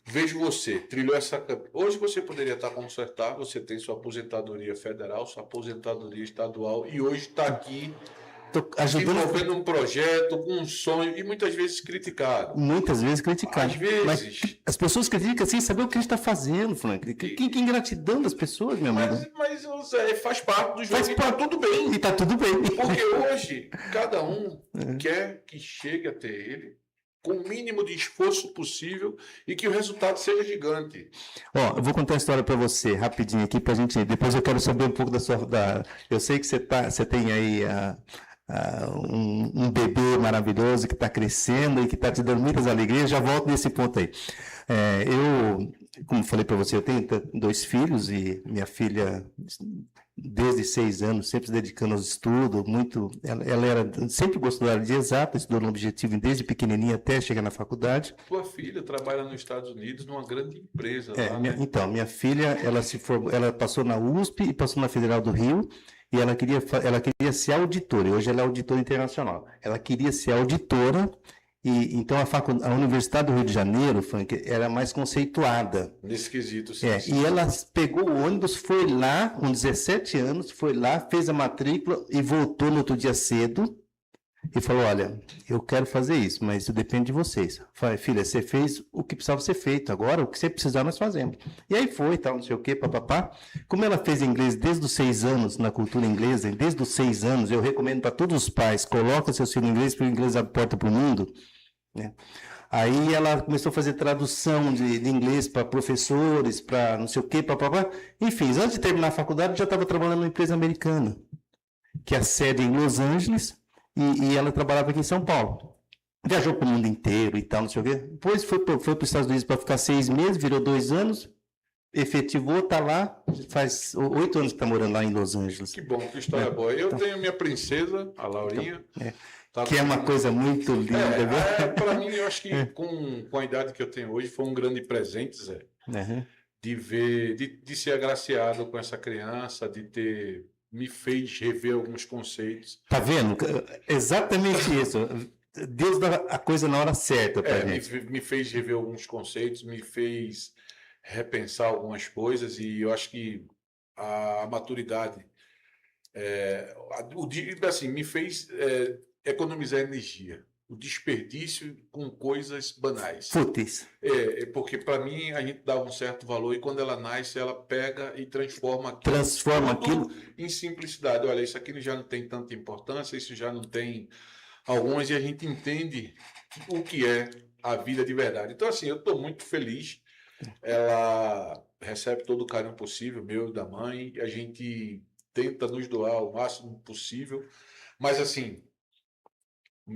Vejo você, trilhou essa... Hoje você poderia estar consertado, você tem sua aposentadoria federal, sua aposentadoria estadual, e hoje está aqui Tô ajudando desenvolvendo um projeto, com um sonho, e muitas vezes criticado. muitas vezes criticado. Às vezes. Mas as pessoas criticam sem saber o que a gente está fazendo, Frank. Que ingratidão das pessoas, meu amigo. Mas Zé, faz parte do jogo Faz e tá parte. tudo bem. E tá tudo bem. Porque hoje, cada um quer que chegue até ele com o mínimo de esforço possível e que o resultado seja gigante. Ó, eu vou contar a história para você rapidinho aqui pra gente. Depois eu quero saber um pouco da sua. Eu sei que você tem aí um bebê maravilhoso que está crescendo e que está te dando muitas alegrias. Já volto nesse ponto aí. Como falei para você, eu tenho 2 filhos e minha filha, desde 6 anos, sempre se dedicando aos estudos, muito. Ela sempre gostou da área de exata, estudou no Objetivo desde pequenininha até chegar na faculdade. Tua filha trabalha nos Estados Unidos numa grande empresa lá, Né? né? Então, minha filha, ela passou na USP e passou na Federal do Rio e ela queria ser auditora. E hoje ela é auditora internacional. Ela queria ser auditora e então a Universidade do Rio de Janeiro, Frank, era mais conceituada. Nesse quesito, sim. E ela pegou o ônibus, foi lá, com 17 anos, foi lá, fez a matrícula e voltou no outro dia cedo e falou, olha, eu quero fazer isso, mas isso depende de vocês. Falei, filha, você fez o que precisava ser feito, agora o que você precisar nós fazemos. E aí foi, tal, não sei o quê, papapá. Como ela fez inglês desde os 6 anos, na cultura inglesa, desde os 6 anos, eu recomendo para todos os pais, coloca seus filhos em inglês, porque o inglês abre porta para o mundo, né? Aí ela começou a fazer tradução de inglês para professores, para não sei o quê, papapá. Enfim, antes de terminar a faculdade, já estava trabalhando numa empresa americana, que é a sede em Los Angeles, e ela trabalhava aqui em São Paulo. Viajou para o mundo inteiro e tal, não sei o quê. Depois foi para os Estados Unidos para ficar 6 meses, virou 2 anos, efetivou, está lá, faz 8 anos que está morando lá em Los Angeles. Que bom, que história boa. Eu tenho minha princesa, a Laurinha. Tá que é uma coisa muito linda. Para mim, eu acho que com a idade que eu tenho hoje, foi um grande presente, Zé. De ver, de ser agraciado com essa criança, me fez rever alguns conceitos. Tá vendo? Exatamente isso. Deus dá a coisa na hora certa pra gente. Me fez rever alguns conceitos, me fez repensar algumas coisas e eu acho que a maturidade assim, me fez economizar energia. O desperdício com coisas banais. Fúteis. Porque para mim a gente dá um certo valor e quando ela nasce, ela pega e transforma aquilo em simplicidade. Olha, isso aqui já não tem tanta importância, isso já não tem algumas, e a gente entende o que é a vida de verdade. Então, assim, eu estou muito feliz. Ela recebe todo o carinho possível, meu e da mãe, e a gente tenta nos doar o máximo possível, mas assim,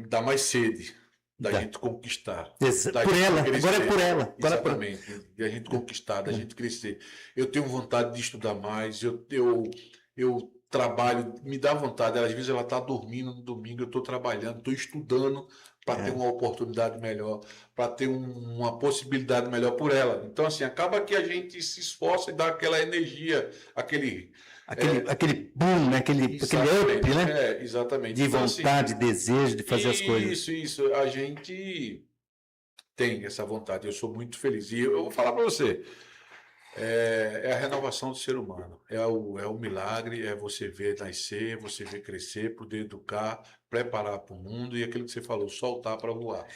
dá mais sede da gente conquistar. Por ela, agora é por ela. Exatamente, de a gente conquistar, da gente crescer. Eu tenho vontade de estudar mais, eu trabalho, me dá vontade, às vezes ela está dormindo no domingo, eu estou trabalhando, estou estudando para ter uma oportunidade melhor, para ter uma possibilidade melhor por ela. Então, assim, acaba que a gente se esforça e dá aquela energia, aquele boom, né? aquele up, né? Exatamente. De então, vontade, assim, desejo de fazer as coisas. Isso. A gente tem essa vontade. Eu sou muito feliz. E eu vou falar para você, é a renovação do ser humano. É o milagre, é você ver nascer, você ver crescer, poder educar, preparar para o mundo e aquilo que você falou, soltar para voar.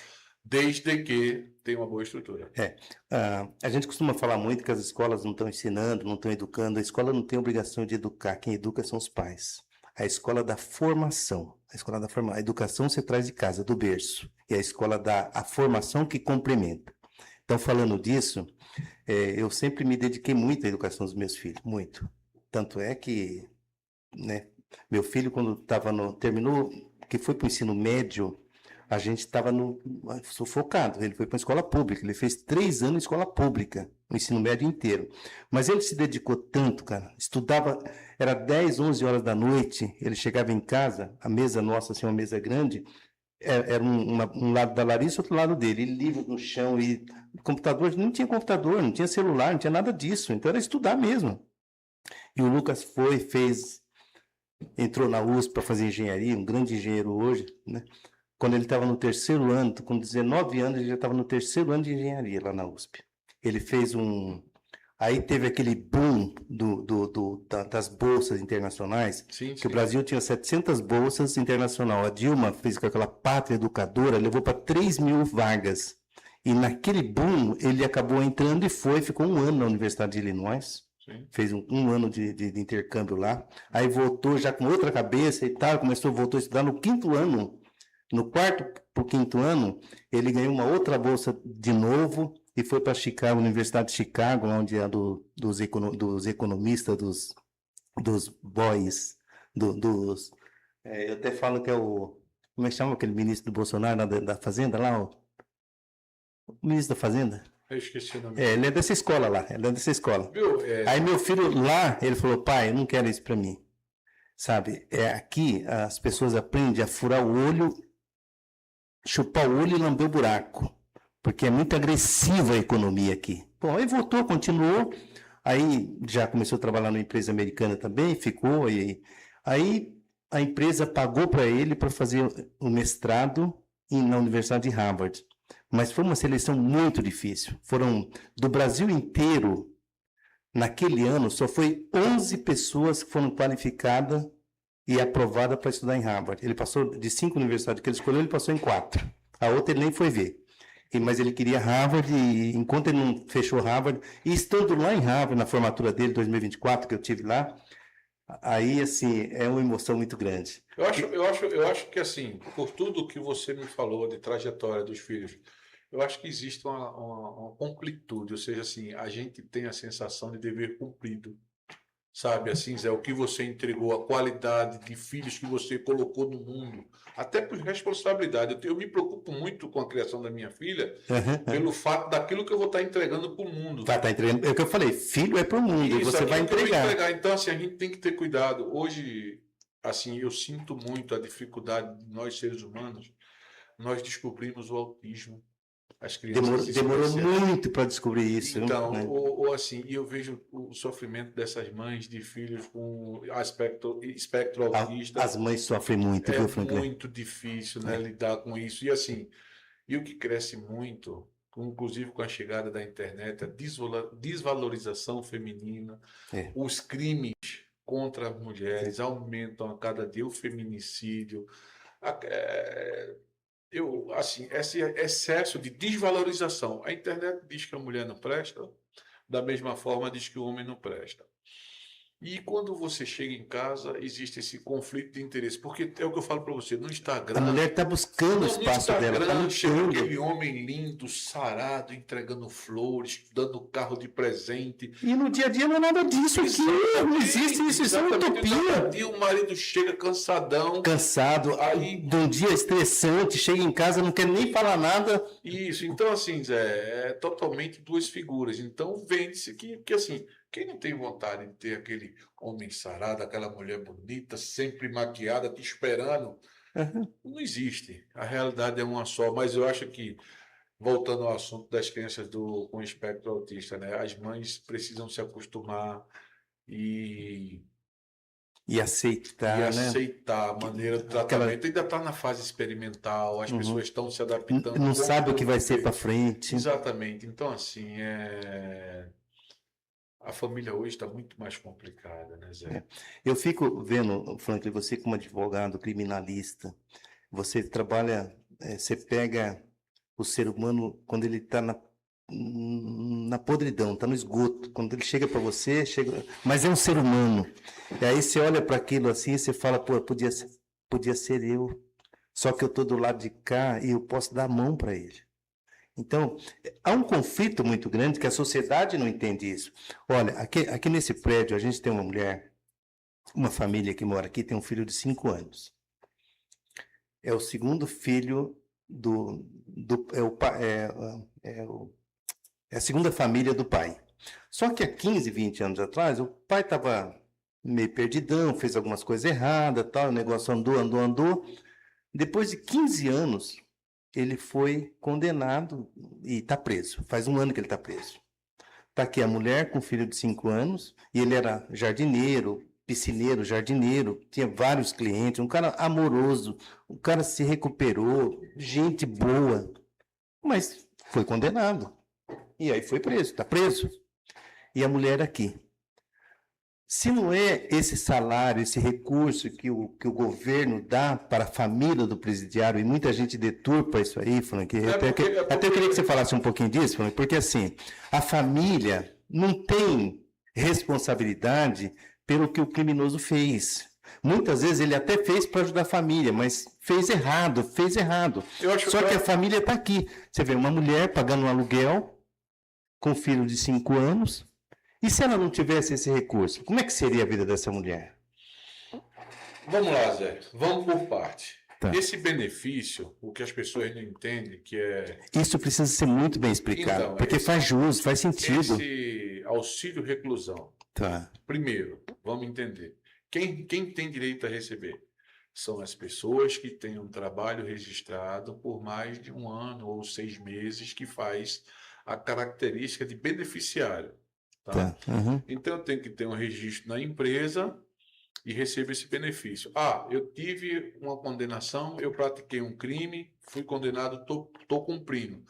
Desde que tenha uma boa estrutura. A gente costuma falar muito que as escolas não estão ensinando, não estão educando. A escola não tem obrigação de educar. Quem educa são os pais. A escola da formação. A educação você traz de casa, do berço. E a escola dá a formação que complementa. Então, falando disso, eu sempre me dediquei muito à educação dos meus filhos. Muito. Tanto é que, né, meu filho, quando terminou, que foi para o ensino médio, a gente estava sufocado. Ele foi para uma escola pública. Ele fez 3 anos em escola pública, o ensino médio inteiro. Mas ele se dedicou tanto, cara. Estudava, era 10, 11 horas da noite. Ele chegava em casa, a mesa nossa, assim, uma mesa grande, era um lado da Larissa, outro lado dele. E livro no chão, e computador. Não tinha computador, não tinha celular, não tinha nada disso. Então era estudar mesmo. E o Lucas entrou na USP para fazer engenharia, um grande engenheiro hoje, né? Quando ele estava no 3º ano, com 19 anos, ele já estava no 3º ano de engenharia lá na USP. Ele fez Aí teve aquele boom da das bolsas internacionais, Sim, que o sim. Brasil tinha 700 bolsas internacionais. A Dilma fez com aquela pátria educadora, levou para 3.000 vagas. E naquele boom, ele acabou entrando e ficou um ano na Universidade de Illinois, Sim. fez um ano de intercâmbio lá, aí voltou já com outra cabeça e tal, voltou a estudar no quinto ano. No quarto para o quinto ano, ele ganhou uma outra bolsa de novo e foi para Chicago, Universidade de Chicago, onde é dos economistas, dos boys, eu até falo que é o... Como é que chama aquele ministro do Bolsonaro, da Fazenda lá? O ministro da Fazenda? Eu esqueci o nome. Ele é dessa escola lá, ele é dessa escola. Viu? Aí meu filho lá, ele falou, pai, eu não quero isso para mim. Sabe, aqui as pessoas aprendem a furar o olho, chupar o olho e lamber o buraco, porque é muito agressiva a economia aqui. Bom, aí voltou, continuou, aí já começou a trabalhar numa empresa americana também, ficou, e aí a empresa pagou para ele para fazer o mestrado na Universidade de Harvard. Mas foi uma seleção muito difícil. Foram, do Brasil inteiro, naquele ano, só foi 11 pessoas que foram qualificadas e aprovadas para estudar em Harvard. Ele passou, de 5 universidades que ele escolheu, ele passou em 4. A outra ele nem foi ver. Mas ele queria Harvard e, enquanto ele não fechou Harvard, e estando lá em Harvard, na formatura dele, 2024, que eu tive lá, aí, assim, é uma emoção muito grande. Eu acho que, assim, por tudo que você me falou de trajetória dos filhos, eu acho que existe uma completude, ou seja, assim, a gente tem a sensação de dever cumprido, sabe? Assim, Zé, o que você entregou, a qualidade de filhos que você colocou no mundo, até por responsabilidade. Eu me preocupo muito com a criação da minha filha, pelo fato daquilo que eu vou estar entregando para o mundo. Vai estar entregando, é o que eu falei, filho é para o mundo, Isso, você vai entregar. Então, assim, a gente tem que ter cuidado. Hoje, assim, eu sinto muito a dificuldade de nós, seres humanos, nós descobrimos o autismo. As crianças Demorou muito para descobrir isso. Então, né? ou assim, eu vejo o sofrimento dessas mães de filhos com espectro autista. As mães sofrem muito, viu, Franklin? É muito difícil, né, lidar com isso. E assim, e o que cresce muito, inclusive com a chegada da internet, a desvalorização feminina, os crimes contra as mulheres aumentam a cada dia, o feminicídio. Assim, esse excesso de desvalorização. A internet diz que a mulher não presta, da mesma forma diz que o homem não presta. E quando você chega em casa, existe esse conflito de interesse. Porque é o que eu falo para você, no Instagram... A mulher está buscando o espaço dela. No Instagram chega aquele homem lindo, sarado, entregando flores, dando carro de presente. E no dia a dia não é nada disso aqui. Não existe isso, isso é uma utopia. E o marido chega cansadão. Cansado, aí de um dia estressante, chega em casa, não quer nem falar nada. Isso, então assim, Zé, é totalmente duas figuras. Então vende-se que assim... Quem não tem vontade de ter aquele homem sarado, aquela mulher bonita, sempre maquiada, te esperando? Não existe. A realidade é uma só. Mas eu acho que, voltando ao assunto das crianças com espectro autista, né? As mães precisam se acostumar e aceitar a maneira do tratamento. Ainda está na fase experimental, as pessoas estão se adaptando. Não sabe o que vai ser para frente. Exatamente. Então, assim, a família hoje está muito mais complicada, né, Zé? Eu fico vendo, Franklin, você como advogado criminalista, você trabalha, você pega o ser humano quando ele está na podridão, está no esgoto. Quando ele chega para você, mas é um ser humano. E aí você olha para aquilo assim e você fala, pô, podia ser eu. Só que eu estou do lado de cá e eu posso dar a mão para ele. Então, há um conflito muito grande que a sociedade não entende isso. Olha, aqui nesse prédio a gente tem uma mulher, uma família que mora aqui, tem um filho de 5 anos. É o segundo filho é a segunda família do pai. Só que há 15, 20 anos atrás, o pai estava meio perdidão, fez algumas coisas erradas, tal, o negócio andou. Depois de 15 anos, ele foi condenado e está preso. Faz 1 ano que ele está preso. Está aqui a mulher com um filho de 5 anos, e ele era jardineiro, piscineiro, jardineiro, tinha vários clientes, um cara amoroso, o cara se recuperou, gente boa, mas foi condenado. E aí foi preso, está preso. E a mulher aqui. Se não é esse salário, esse recurso que o governo dá para a família do presidiário, e muita gente deturpa isso aí, Frank, até eu queria que você falasse um pouquinho disso, Frank, porque assim, a família não tem responsabilidade pelo que o criminoso fez. Muitas vezes ele até fez para ajudar a família, mas fez errado, fez errado. Só que a família está aqui. Você vê uma mulher pagando um aluguel com um filho de 5 anos, e se ela não tivesse esse recurso, como é que seria a vida dessa mulher? Vamos lá, Zé. Vamos por parte. Tá. Esse benefício, o que as pessoas não entendem, que é... Isso precisa ser muito bem explicado, Então, porque faz jus, faz sentido. Esse auxílio reclusão. Tá. Primeiro, vamos entender. Quem tem direito a receber? São as pessoas que têm um trabalho registrado por mais de 1 ano ou 6 meses, que faz a característica de beneficiário. Tá? Uhum. Então, eu tenho que ter um registro na empresa e recebo esse benefício. Eu tive uma condenação, eu pratiquei um crime, fui condenado, estou cumprindo.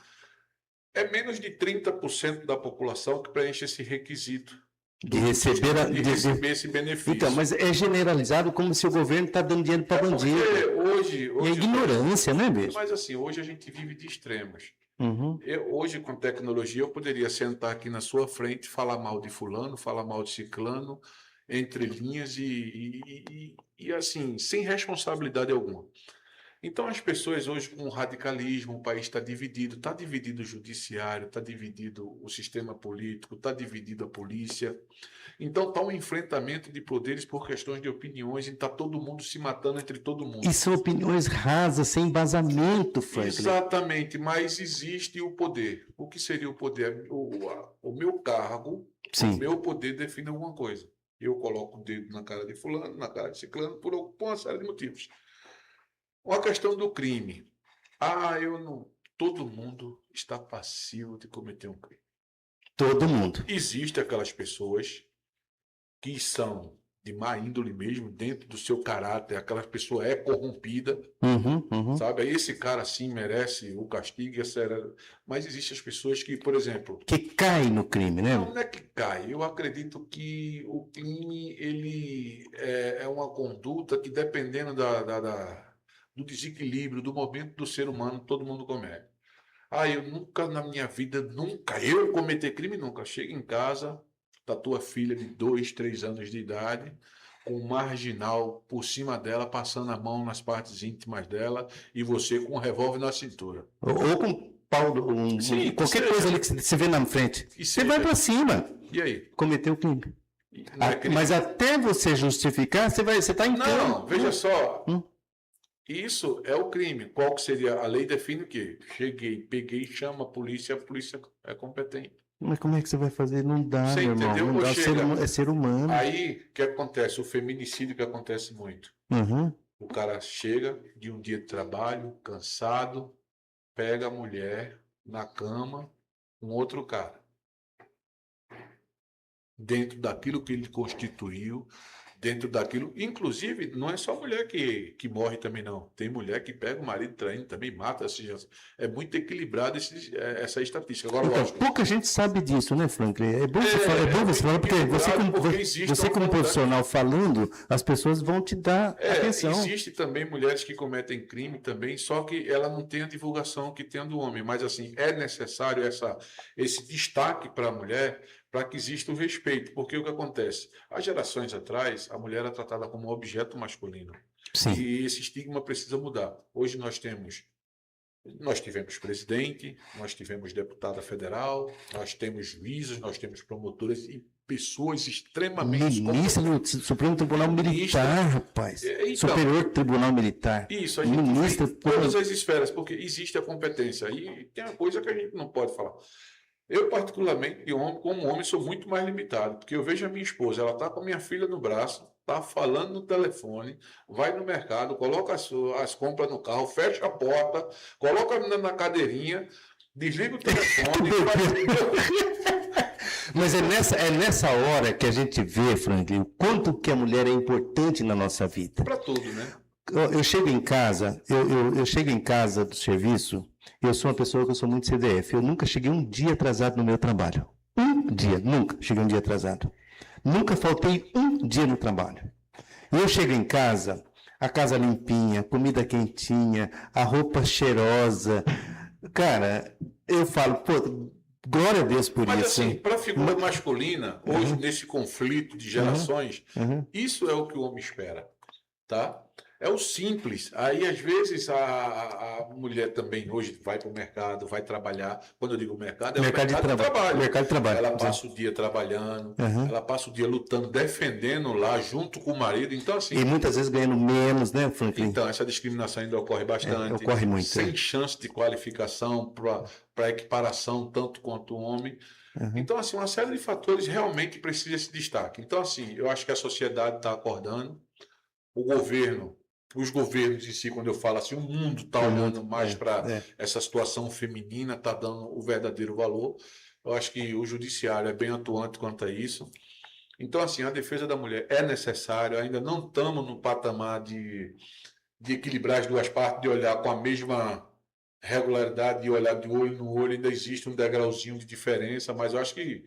É menos de 30% da população que preenche esse requisito De receber, de receber esse benefício. Então, mas é generalizado como se o governo está dando dinheiro para bandido. Hoje, é ignorância, né, bicho? Mas assim, hoje a gente vive de extremos. Uhum. Hoje, com tecnologia, eu poderia sentar aqui na sua frente, falar mal de fulano, falar mal de ciclano, entre linhas e assim, sem responsabilidade alguma. Então, as pessoas hoje, com o radicalismo, o país está dividido o judiciário, está dividido o sistema político, está dividido a polícia. Então, está um enfrentamento de poderes por questões de opiniões e está todo mundo se matando entre todo mundo. E são opiniões rasas, sem embasamento, Franklin. Exatamente, mas existe o poder. O que seria o poder? O meu cargo, Sim. O meu poder define alguma coisa. Eu coloco o dedo na cara de fulano, na cara de ciclano, por uma série de motivos. A questão do crime. Todo mundo está passivo de cometer um crime. Todo mundo. Existem aquelas pessoas que são de má índole mesmo, dentro do seu caráter, aquela pessoa é corrompida, sabe? Aí esse cara, sim, merece o castigo, mas existem as pessoas que, por exemplo... Que caem no crime, né? Não é que cai. Eu acredito que o crime, ele é uma conduta que, dependendo do desequilíbrio, do momento do ser humano, todo mundo comete. Eu nunca na minha vida, eu cometer crime nunca. Chego em casa da tua filha de 2, 3 anos de idade, com um marginal por cima dela, passando a mão nas partes íntimas dela, e você com um revólver na cintura. Ou com pau, qualquer coisa ali que você vê na frente. Você vai pra cima. E aí? Cometeu o crime. Mas até você justificar, você tá em campo. Não, veja só. Isso é o crime. Qual que seria? A lei define o quê? Cheguei, peguei, chama a polícia é competente. Mas como é que você vai fazer? Não dá, você meu irmão. Entendeu? Não dá, é ser humano. Aí, o que acontece? O feminicídio que acontece muito. O cara chega de um dia de trabalho, cansado, pega a mulher na cama, um outro cara. Dentro daquilo que ele constituiu, dentro daquilo... Inclusive, não é só mulher que morre também, não. Tem mulher que pega o marido traindo, também mata. É muito equilibrado essa estatística. Agora, então, lógico, pouca gente sabe disso, né, Franklin? É bom você falar, porque você como profissional falando, as pessoas vão te dar atenção. Existe também mulheres que cometem crime também, só que ela não tem a divulgação que tem a do homem. Mas, assim, é necessário esse destaque para a mulher, para que exista o respeito. Porque o que acontece? Há gerações atrás, a mulher era tratada como um objeto masculino. Sim. E esse estigma precisa mudar. Hoje nós tivemos presidente, nós tivemos deputada federal, nós temos juízes, nós temos promotoras e pessoas extremamente... Ministro do Supremo Tribunal Militar, rapaz. Então, Superior Tribunal Militar. Isso, a gente ministra todas as esferas, porque existe a competência. E tem uma coisa que a gente não pode falar. Eu, particularmente, como homem, sou muito mais limitado, porque eu vejo a minha esposa, ela está com a minha filha no braço, está falando no telefone, vai no mercado, coloca as compras no carro, fecha a porta, coloca a menina na cadeirinha, desliga o telefone. Mas é nessa hora que a gente vê, Franklin, o quanto que a mulher é importante na nossa vida. Para tudo, né? Eu chego em casa, eu chego em casa do serviço, eu sou uma pessoa que eu sou muito CDF. Eu nunca cheguei um dia atrasado no meu trabalho. Um dia, nunca cheguei um dia atrasado. Nunca faltei um dia no trabalho. Eu chego em casa, a casa limpinha, comida quentinha, a roupa cheirosa. Cara, eu falo, pô, glória a Deus por Mas isso. assim, para a figura masculina, hoje nesse conflito de gerações, isso é o que o homem espera, tá? É o simples. Aí, às vezes, a mulher também hoje vai para o mercado, vai trabalhar. Quando eu digo mercado, é o mercado de trabalho. Mercado de trabalho. Ela passa o dia trabalhando, ela passa o dia lutando, defendendo lá, junto com o marido. Então, assim. E muitas vezes ganhando menos, né, Franklin? Então, essa discriminação ainda ocorre bastante. Ocorre muito. Sem chance de qualificação para equiparação, tanto quanto o homem. Então, assim, uma série de fatores realmente precisa esse destaque. Então, assim, eu acho que a sociedade está acordando, o governo, os governos em si, quando eu falo assim, o mundo está olhando mais para essa situação feminina, está dando o verdadeiro valor. Eu acho que o judiciário é bem atuante quanto a isso. Então, assim, a defesa da mulher é necessária, ainda não estamos no patamar de equilibrar as duas partes, de olhar com a mesma regularidade, de olhar de olho no olho, ainda existe um degrauzinho de diferença, mas eu acho que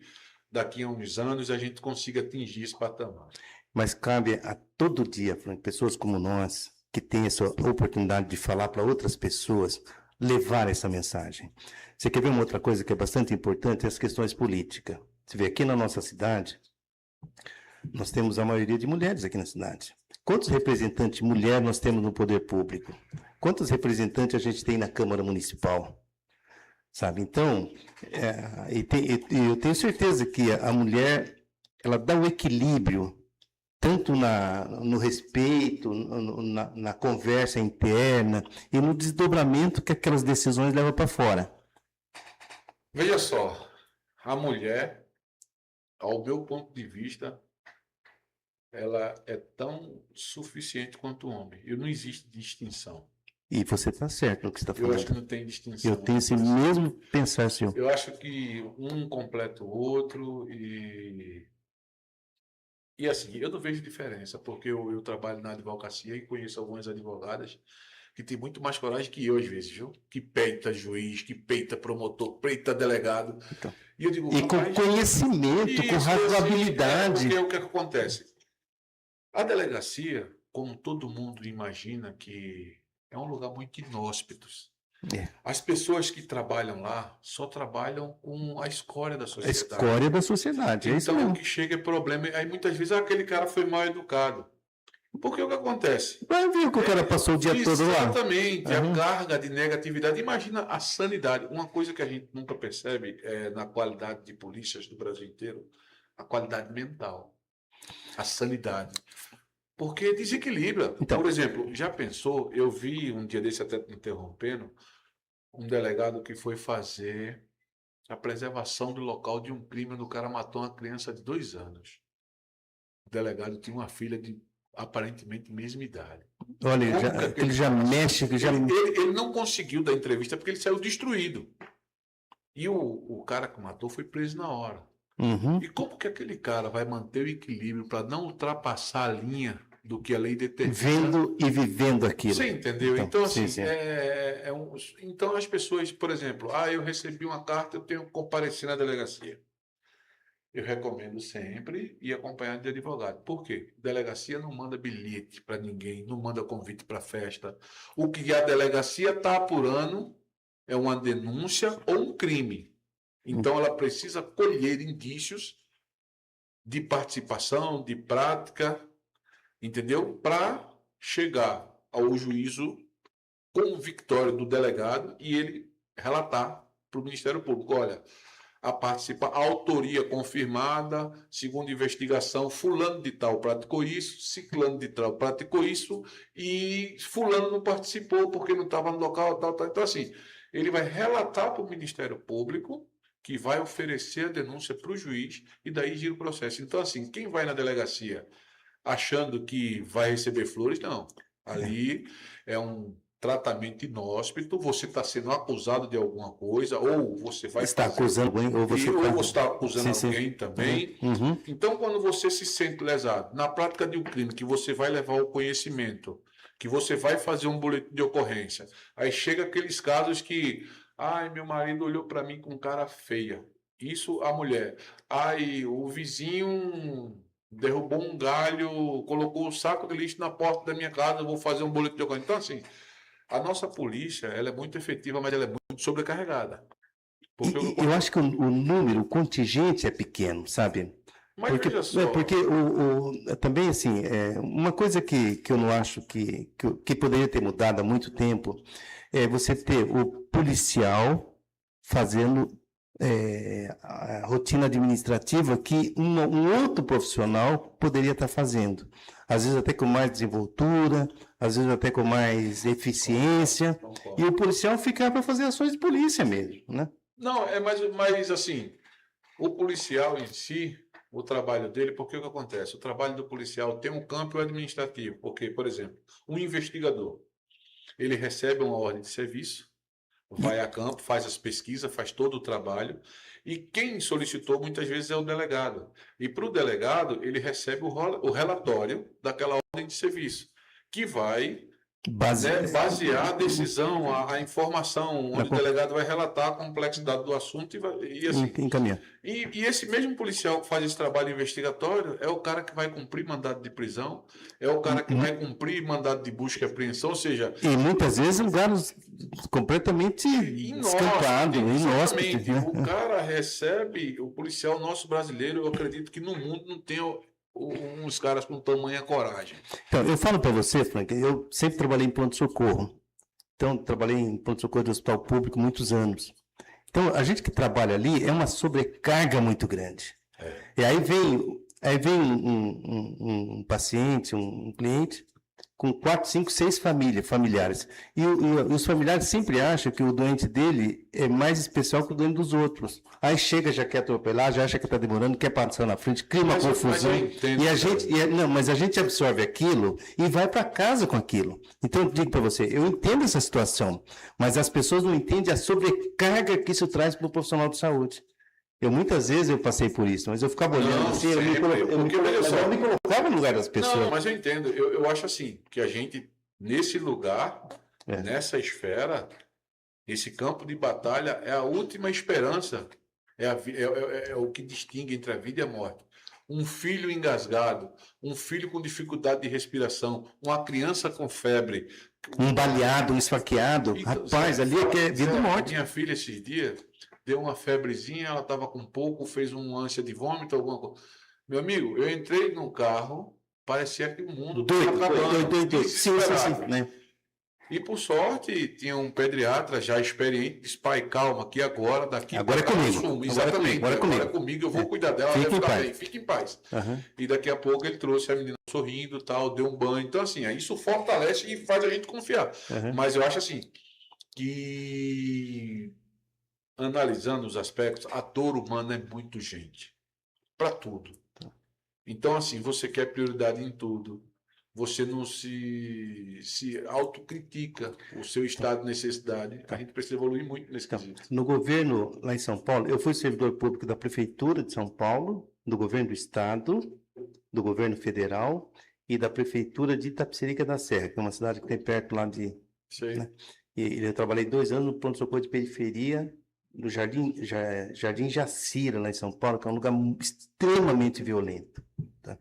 daqui a uns anos a gente consiga atingir esse patamar. Mas cabe a todo dia, Frank, pessoas como nós, que têm essa oportunidade de falar para outras pessoas, levar essa mensagem. Você quer ver uma outra coisa que é bastante importante? As questões políticas. Você vê aqui na nossa cidade, nós temos a maioria de mulheres aqui na cidade. Quantos representantes mulheres nós temos no poder público? Quantos representantes a gente tem na Câmara Municipal? Sabe? Então, eu tenho certeza que a mulher, ela dá o equilíbrio tanto no respeito, na conversa interna e no desdobramento que aquelas decisões levam para fora. Veja só, a mulher, ao meu ponto de vista, ela é tão suficiente quanto o homem. E não existe distinção. E você está certo no que você está falando. Eu acho que não tem distinção. Eu tenho esse mesmo pensar, senhor. Eu acho que um completa o outro e assim, eu não vejo diferença, porque eu trabalho na advocacia e conheço algumas advogadas que têm muito mais coragem que eu, às vezes, viu? Que peita juiz, que peita promotor, peita delegado. Então, E eu digo, e com conhecimento, com razoabilidade. Porque o que acontece? A delegacia, como todo mundo imagina que é um lugar muito inóspito. As pessoas que trabalham lá só trabalham com a escória da sociedade. A escória da sociedade, é isso mesmo. Então, o que chega é problema. Aí, muitas vezes, aquele cara foi mal educado. Porque o que acontece? Vai ver que o cara passou o dia todo lá. Exatamente. A carga de negatividade. Imagina a sanidade. Uma coisa que a gente nunca percebe na qualidade de polícias do Brasil inteiro, a qualidade mental. A sanidade. Porque desequilibra. Então, por exemplo, já pensou, eu vi um dia desse, até interrompendo, um delegado que foi fazer a preservação do local de um crime onde o cara matou uma criança de 2 anos. O delegado tinha uma filha de aparentemente mesma idade. Olha, ele já mexe... Ele não conseguiu dar entrevista porque ele saiu destruído. E o cara que matou foi preso na hora. E como que aquele cara vai manter o equilíbrio para não ultrapassar a linha do que a lei determina? Vendo e vivendo aquilo. Você entendeu? Então, assim, sim. Então as pessoas, por exemplo, eu recebi uma carta, eu tenho que comparecer na delegacia. Eu recomendo sempre ir acompanhado de advogado. Por quê? Delegacia não manda bilhete para ninguém, não manda convite para festa. O que a delegacia está apurando é uma denúncia ou um crime. Então, ela precisa colher indícios de participação, de prática, entendeu? Para chegar ao juízo convictório do delegado e ele relatar para o Ministério Público, olha, a autoria confirmada, segundo investigação, fulano de tal praticou isso, ciclano de tal praticou isso e fulano não participou porque não estava no local, tal. Então, assim, ele vai relatar para o Ministério Público, que vai oferecer a denúncia para o juiz e daí gira o processo. Então, assim, quem vai na delegacia achando que vai receber flores, não. Ali é um tratamento inóspito, você está sendo acusado de alguma coisa, ou você vai acusando alguém, ou você está acusando alguém também. Então, quando você se sente lesado, na prática de um crime, que você vai levar o conhecimento, que você vai fazer um boletim de ocorrência, aí chega aqueles casos que, meu marido olhou para mim com cara feia. Isso a mulher. O vizinho derrubou um galho, colocou um saco de lixo na porta da minha casa, eu vou fazer um boletim de ocorrência. Então, assim, a nossa polícia, ela é muito efetiva, mas ela é muito sobrecarregada. Porque Eu acho que o número, o contingente é pequeno, sabe? mas Porque, veja só, porque também, assim, uma coisa que eu não acho que poderia ter mudado há muito tempo é você ter o policial fazendo a rotina administrativa que um outro profissional poderia estar fazendo. Às vezes até com mais desenvoltura, às vezes até com mais eficiência, concordo. e o policial ficar para fazer ações de polícia mesmo, né? Não, mas assim, o policial em si, o trabalho dele, porque o que acontece? O trabalho do policial tem um campo administrativo, porque, por exemplo, um investigador, ele recebe uma ordem de serviço, vai a campo, faz as pesquisas, faz todo o trabalho, e quem solicitou muitas vezes é o delegado. E para o delegado, ele recebe o relatório daquela ordem de serviço, que vai basear a decisão, a informação, onde o delegado vai relatar a complexidade do assunto e assim. Encaminhar. E esse mesmo policial que faz esse trabalho investigatório é o cara que vai cumprir mandado de prisão, é o cara que vai cumprir mandado de busca e apreensão, ou seja... E muitas vezes lugares completamente escampados, inóspitos. Né? O cara recebe, o policial nosso brasileiro, eu acredito que no mundo não tem uns caras com tamanha coragem. Então, eu falo para você, Frank, eu sempre trabalhei em pronto-socorro. Então, trabalhei em pronto-socorro de hospital público muitos anos. Então, a gente que trabalha ali é uma sobrecarga muito grande. E aí vem um paciente, um cliente, com 4, 5, 6 familiares. E os familiares sempre acham que o doente dele é mais especial que o doente dos outros. Aí chega, já quer atropelar, já acha que está demorando, quer passar na frente, cria uma confusão. Mas a gente absorve aquilo e vai para casa com aquilo. Então, eu digo para você, eu entendo essa situação, mas as pessoas não entendem a sobrecarga que isso traz para o profissional de saúde. Muitas vezes eu passei por isso, mas eu ficava olhando assim, eu me colocava no lugar das pessoas. Não, mas eu entendo. Eu acho assim, que a gente, nesse lugar, nessa esfera, esse campo de batalha é a última esperança. É o que distingue entre a vida e a morte. Um filho engasgado, um filho com dificuldade de respiração, uma criança com febre. Um baleado, um esfaqueado. Rapaz, ali é que é vida e morte. Minha filha esses dias... deu uma febrezinha, ela estava com pouco, fez uma ânsia de vômito, alguma coisa. Meu amigo, eu entrei no carro, parecia que o mundo estava acabando. Doido. Sim, né? E por sorte, tinha um pediatra já experiente, disse, pai, calma, que daqui agora é comigo. Exatamente, agora é comigo, eu vou cuidar dela, ela vai ficar bem, fique em paz. Uhum. E daqui a pouco ele trouxe a menina sorrindo, tal, deu um banho. Então, assim, isso fortalece e faz a gente confiar. Uhum. Mas eu acho assim, que... analisando os aspectos, a dor humana é muito gente. Para tudo. Então, assim, você quer prioridade em tudo. Você não se autocritica o seu estado de necessidade. A gente precisa evoluir muito nesse quesito. No governo, lá em São Paulo, eu fui servidor público da Prefeitura de São Paulo, do governo do Estado, do governo federal e da Prefeitura de Itapecerica da Serra, que é uma cidade que tem perto lá de... Sei. Né? E eu trabalhei 2 anos no pronto-socorro de periferia, no Jardim Jacira, lá em São Paulo, que é um lugar extremamente violento. Tá?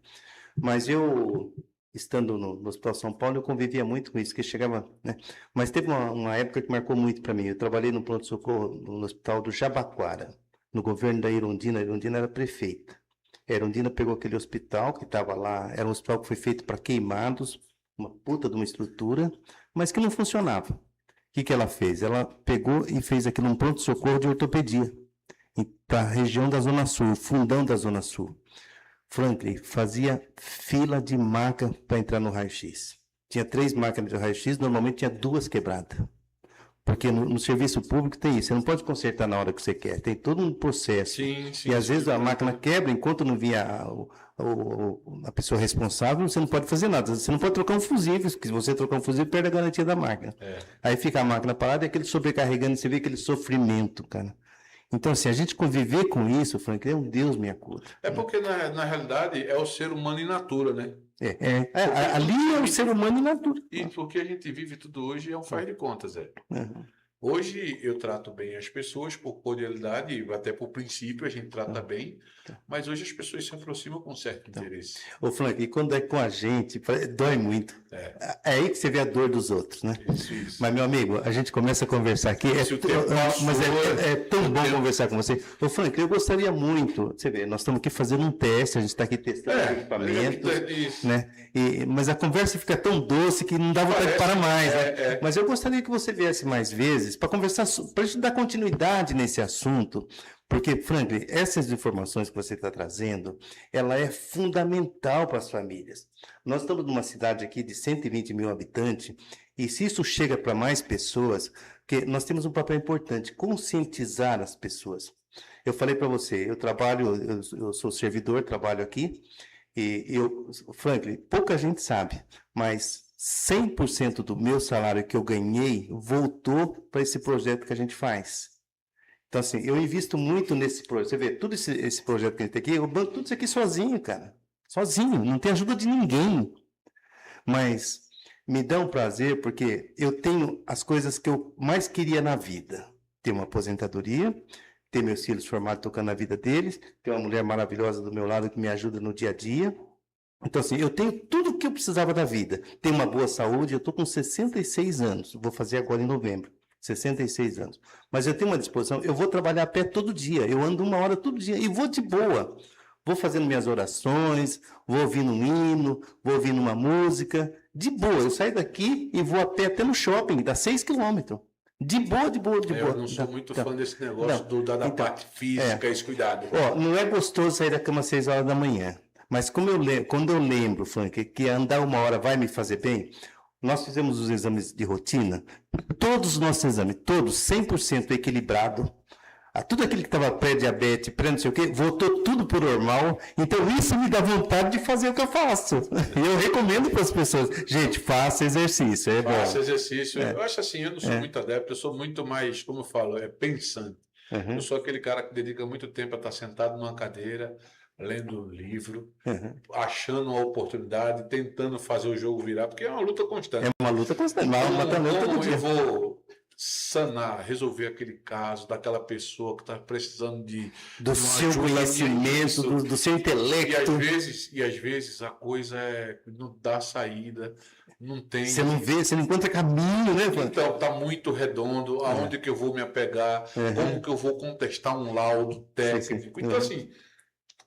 Mas eu, estando no Hospital São Paulo, eu convivia muito com isso, que chegava... Né? Mas teve uma época que marcou muito para mim. Eu trabalhei no pronto-socorro no Hospital do Jabaquara, no governo da Irondina. A Irondina era prefeita. A Irondina pegou aquele hospital que estava lá, era um hospital que foi feito para queimados, uma puta de uma estrutura, mas que não funcionava. O que ela fez? Ela pegou e fez aquilo um pronto-socorro de ortopedia, para a região da Zona Sul, fundão da Zona Sul. Franklin fazia fila de maca para entrar no raio-x. Tinha 3 máquinas de raio-x, normalmente tinha 2 quebradas. Porque no serviço público tem isso, você não pode consertar na hora que você quer, tem todo um processo. Sim, e às vezes a máquina quebra, enquanto não via a pessoa responsável, você não pode fazer nada. Você não pode trocar um fusível, porque se você trocar um fusível, perde a garantia da máquina. Aí fica a máquina parada e aquele sobrecarregando, você vê aquele sofrimento, cara. Então, assim, a gente conviver com isso, Frank, é um Deus me acuda. É porque, na realidade, é o ser humano in natura, né? Ali é o ser humano in natura. E porque a gente vive tudo hoje é um faz de contas, Uhum. Hoje eu trato bem as pessoas por cordialidade, até por princípio a gente trata bem, mas hoje as pessoas se aproximam com certo interesse. Ô, Frank, e quando é com a gente, dói muito. É aí que você vê a dor dos outros, né? Isso. Mas, meu amigo, a gente começa a conversar aqui. Mas é tão bom conversar com você. Ô, Frank, eu gostaria muito. Você vê, nós estamos aqui fazendo um teste, a gente está aqui testando equipamentos, né? Mas a conversa fica tão doce que não dá vontade de parar mais, né? Mas eu gostaria que você viesse mais vezes para conversar, para a gente dar continuidade nesse assunto. Porque, Franklin, essas informações que você está trazendo, ela é fundamental para as famílias. Nós estamos numa cidade aqui de 120 mil habitantes, e se isso chega para mais pessoas, porque nós temos um papel importante, conscientizar as pessoas. Eu falei para você, eu sou servidor, trabalho aqui, Franklin, pouca gente sabe, mas 100% do meu salário que eu ganhei voltou para esse projeto que a gente faz. Então, assim, eu invisto muito nesse projeto. Você vê, todo esse projeto que a gente tem aqui, eu banco tudo isso aqui sozinho, cara. Sozinho, não tem ajuda de ninguém. Mas me dá um prazer, porque eu tenho as coisas que eu mais queria na vida. Ter uma aposentadoria, ter meus filhos formados tocando a vida deles, ter uma mulher maravilhosa do meu lado que me ajuda no dia a dia. Então, assim, eu tenho tudo o que eu precisava da vida. Tenho uma boa saúde, eu estou com 66 anos, vou fazer agora em novembro. 66 anos. Mas eu tenho uma disposição, eu vou trabalhar a pé todo dia, eu ando 1 hora todo dia e vou de boa. Vou fazendo minhas orações, vou ouvindo um hino, vou ouvindo uma música, de boa. Eu saio daqui e vou a pé até no shopping, dá 6 quilômetros. De boa. Eu não sou muito fã desse negócio da parte física, esse cuidado. Ó, não é gostoso sair da cama às 6 horas da manhã, mas quando eu lembro, Frank, que andar 1 hora vai me fazer bem, nós fizemos os exames de rotina, todos os nossos exames, todos 100% equilibrado. Tudo aquilo que estava pré-diabetes, pré não sei o quê, voltou tudo para o normal. Então isso me dá vontade de fazer o que eu faço. E eu recomendo para as pessoas, gente, faça exercício. Faça exercício. Eu acho assim, eu não sou muito adepto, eu sou muito mais, como eu falo, pensante. Eu sou aquele cara que dedica muito tempo a estar sentado numa cadeira, lendo um livro, achando uma oportunidade, tentando fazer o jogo virar, porque é uma luta constante. É uma luta constante. Eu vou sanar, resolver aquele caso daquela pessoa que está precisando do seu conhecimento, do seu intelecto. E às vezes a coisa não dá saída, não tem. Você não vê, você não encontra caminho, né, Frank? Então, está muito redondo, aonde que eu vou me apegar, como que eu vou contestar um laudo técnico. Então, assim,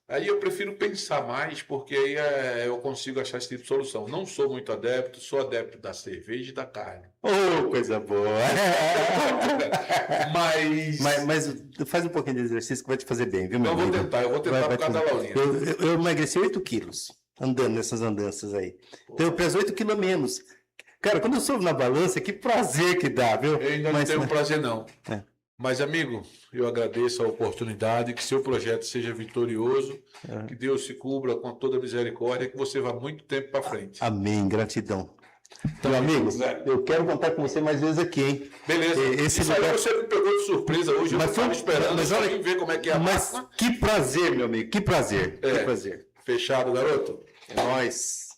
aí eu prefiro pensar mais, porque aí eu consigo achar esse tipo de solução. Não sou muito adepto, sou adepto da cerveja e da carne. Oh, coisa boa! Mas faz um pouquinho de exercício que vai te fazer bem, viu, meu amigo? Eu vou tentar por causa da Laurinha. Eu emagreci 8 quilos, andando nessas andanças aí. Então eu peso 8 quilos a menos. Cara, quando eu soube na balança, que prazer que dá, viu? Eu ainda não tenho prazer, não. Mas, amigo, eu agradeço a oportunidade, que seu projeto seja vitorioso, que Deus se cubra com toda a misericórdia, que você vá muito tempo para frente. Amém, gratidão. Então, amigo, eu quero contar com você mais vezes aqui, hein? Beleza. Isso aí você me pegou de surpresa hoje, eu estava esperando, mas olha, ver como é que é a máquina. Que prazer, meu amigo, que prazer. Que prazer. Fechado, garoto? É nóis.